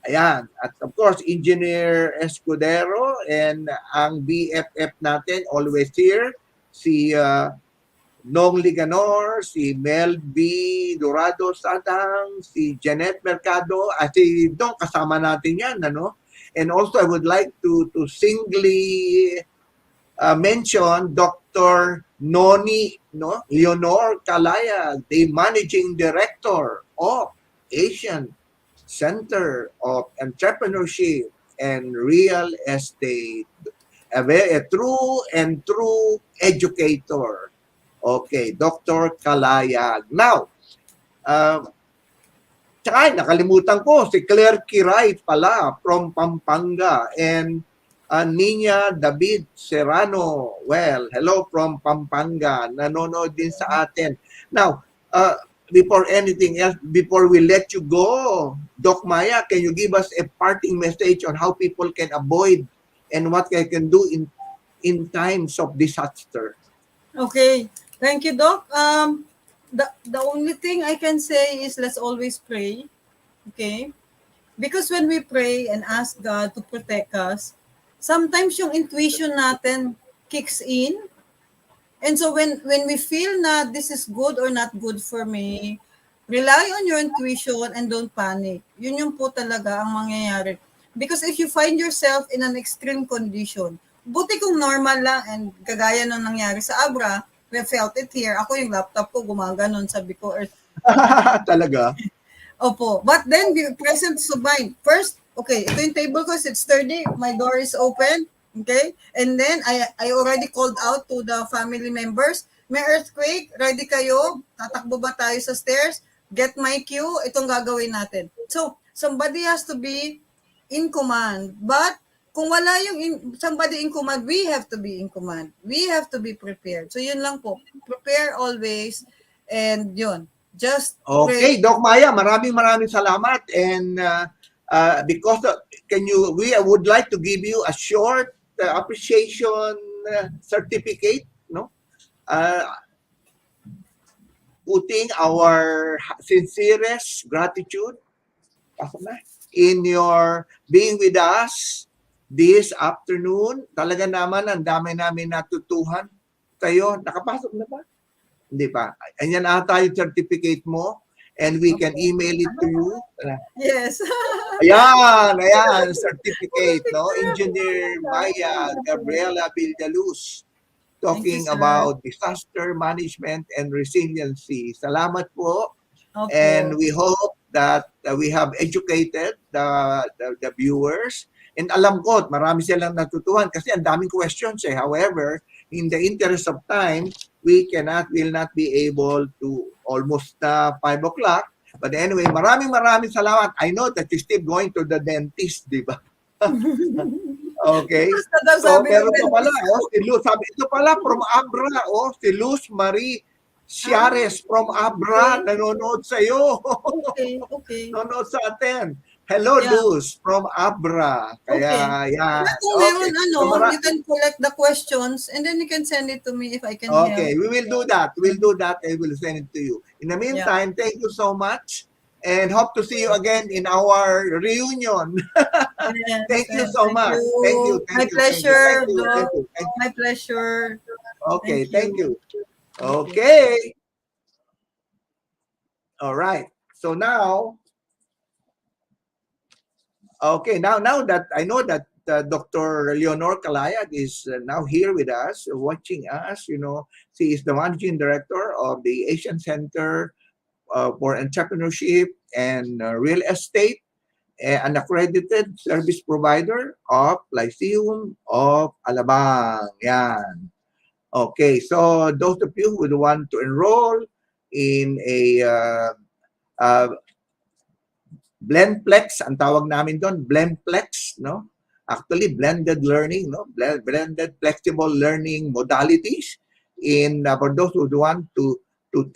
ayan. At of course, Engineer Escudero and ang BFF natin, always here. Si Nong Liganor, si Mel B. Dorado Sadang, si Janet Mercado, at si Dong, kasama natin yan, ano? And also, I would like to singly mention Dr. Noni Leonor Kalayag, the Managing Director of Asian Center of Entrepreneurship and Real Estate. A true and true educator. Okay, Dr. Kalayag. Now, tsaka nakalimutan ko, si Claire Kiray pala from Pampanga and Nina David Serrano. Well, hello from Pampanga. Nanonood din sa atin. Now, before anything else, before we let you go, Doc Maya, can you give us a parting message on how people can avoid and what they can do in times of disaster? Okay. Thank you, Doc. The only thing I can say is let's always pray. Okay? Because when we pray and ask God to protect us, sometimes yung intuition natin kicks in. And so when we feel na this is good or not good for me, rely on your intuition and don't panic. Yun yung po talaga ang mangyayari. Because if you find yourself in an extreme condition, buti kung normal lang and kagaya nung nangyari sa Abra, we felt it here. Ako yung laptop ko gumaganon, sabi ko, Earth. Talaga? Opo. But then, be present of mind. First, okay, ito yung table ko, it's sturdy, my door is open, okay? And then, I already called out to the family members, may earthquake, ready kayo? Tatakbo ba tayo sa stairs? Get my cue, itong gagawin natin. So, somebody has to be in command. But, kung wala yung somebody in command, we have to be in command. We have to be prepared. So, yun lang po. Prepare always. And yun. Just okay, pray. Doc Maya, maraming salamat. And because we would like to give you a short appreciation certificate, no? Putting our sincerest gratitude in your being with us this afternoon. Talaga naman, ang dami namin natutuhan. Kayo, nakapasok na ba? Hindi pa. Ayan ata yung certificate mo and we can email it to you. Yes. Ayan, certificate, no? Engineer Maya Gabriella Villaluz talking Thank you, sir. about disaster management and resiliency. Salamat po. Opo. And we hope that we have educated the viewers. And alam ko, marami silang natutuhan kasi ang daming questions eh. However, in the interest of time, will not be able to almost 5 o'clock. But anyway, maraming salamat. I know that you're still going to the dentist, di ba? Okay. So, pero ito pala, si Luz, sabi, ito pala from Abra, si Luz Marie Ciares from Abra, nanonood sa'yo. Okay. Nanonood sa atin. Hello, Yeah. Luz from Abra. Kaya, yan. Kung meron you can collect the questions and then you can send it to me if I can Okay, help. we will do that. We'll do that and we'll send it to you. In the meantime, thank you so much and hope to see you again in our reunion. Yes, Thank you so much. Thank you. My pleasure. Thank you. My pleasure. Okay, thank you. Thank Okay. All right. So now, now that I know that Dr. Leonor Kalayag is now here with us, watching us. You know, she is the managing director of the Asian Center for Entrepreneurship and Real Estate, an accredited service provider of Lyceum of Alabang. Yan. Okay, so those of you who would want to enroll in a Blendplex, ang tawag namin doon, Blendplex, no? Actually, blended learning, no? Blended flexible learning modalities for those who want to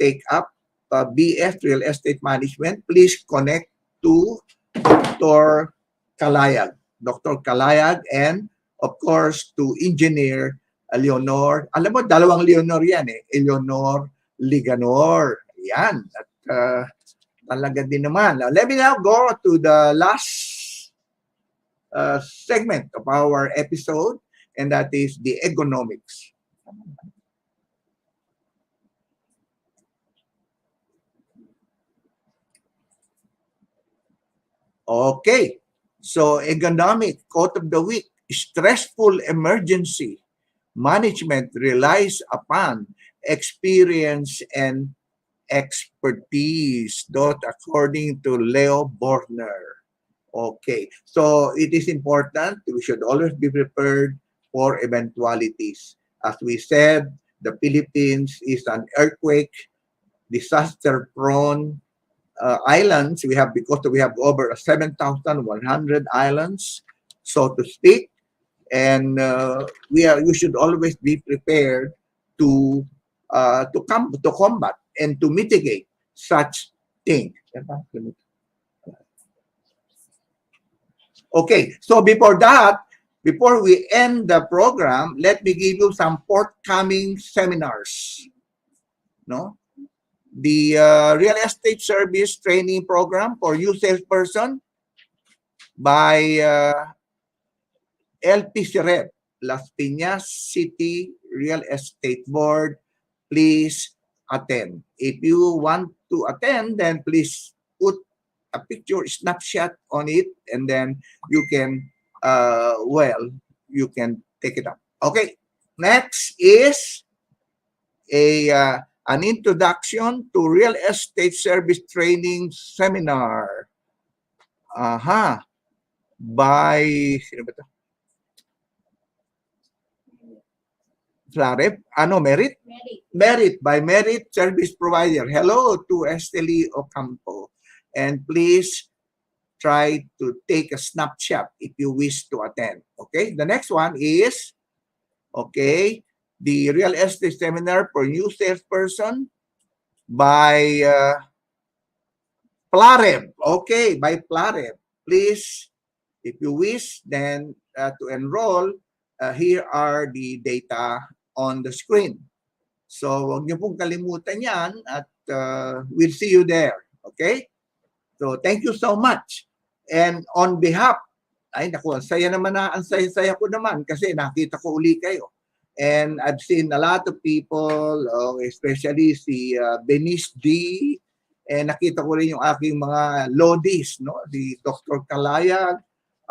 take up BS Real Estate Management, please connect to Dr. Kalayag. Dr. Kalayag and, of course, to Engineer Leonor. Alam mo, dalawang Leonor yan eh. Eleonor Liganor. Yan. At talaga din naman. Now, let me now go to the last segment of our episode, and that is the economics. Okay, so economic quote of the week: stressful emergency management relies upon experience and expertise, dot, according to Leo Borner. Okay, so it is important. We should always be prepared for eventualities. As we said, the Philippines is an earthquake, disaster-prone islands. We have, because we have over 7,100 islands, so to speak, and we should always be prepared to to combat and to mitigate such things. Okay, so before that, before we end the program, let me give you some forthcoming seminars. No, the real estate service training program for you salesperson by LPCREP, Las Piñas City Real Estate Board. Please attend. If you want to attend, then please put a picture, snapshot on it, and then you can, you can take it up. Okay, next is an introduction to real estate service training seminar. By, sino ba to? Flarep? Ano, Merit? Merit, by Merit Service Provider. Hello to Esteli Ocampo. And please try to take a snapshot if you wish to attend. Okay, the next one is, okay, the real estate seminar for new salesperson by Plareb. Okay, by Plareb. Please, if you wish, then to enroll, here are the data on the screen. So, huwag niyo pong kalimutan yan at we'll see you there. Okay? So, thank you so much. And on behalf, ay naku, ang saya naman na, ang saya-saya ko naman kasi nakita ko uli kayo. And I've seen a lot of people, especially si Benice D, and nakita ko rin yung aking mga lodies, no? Si Dr. Kalayag,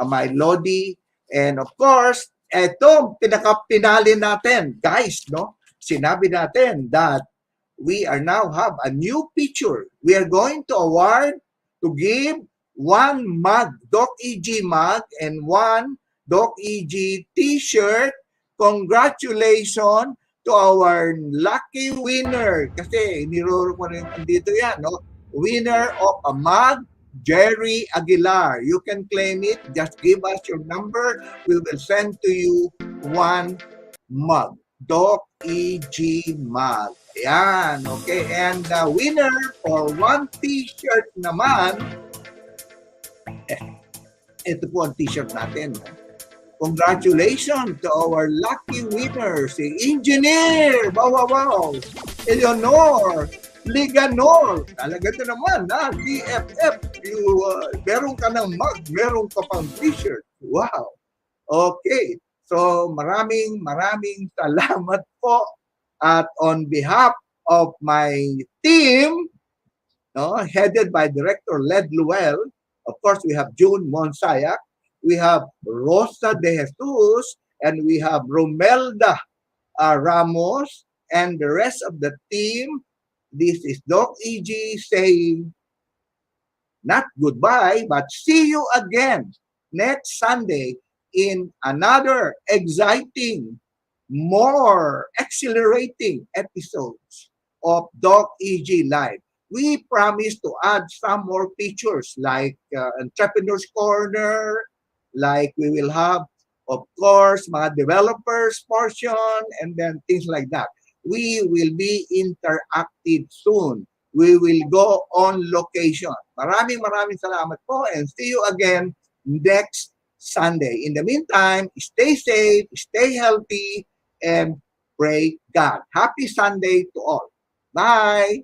my lodi, and of course, eto, pinaka-pinali natin, guys, no? Sinabi natin that we are now have a new feature. We are going to award, to give one mug, Doc EG mug, and one Doc EG t-shirt. Congratulations to our lucky winner. Kasi niroro ko rin dito yan, no? Winner of a mug, Jerry Aguilar. You can claim it. Just give us your number. We will send to you one mug. Doc EG mug. Ayan, okay. And the winner for one t-shirt naman, ito po ang t-shirt natin. Congratulations to our lucky winner, si Engineer! Wow, wow, wow! Eleanor Liganor! Talaga ito naman, ha? DFF! Meron ka ng mug, meron ka pang t-shirt. Wow! Okay. So, maraming salamat po. At on behalf of my team, no, headed by Director Led Luel, of course, we have June Monsayak, we have Rosa De Jesus, and we have Romelda Ramos, and the rest of the team. This is Doc EG saying, not goodbye, but see you again next Sunday in another exciting, more exhilarating episodes of Doc EG Live. We promise to add some more features like Entrepreneur's Corner, like we will have, of course, mga developers portion, and then things like that. We will be interactive soon. We will go on location. Maraming salamat po, and see you again next Sunday. In the meantime, stay safe, stay healthy, and pray God. Happy Sunday to all. Bye!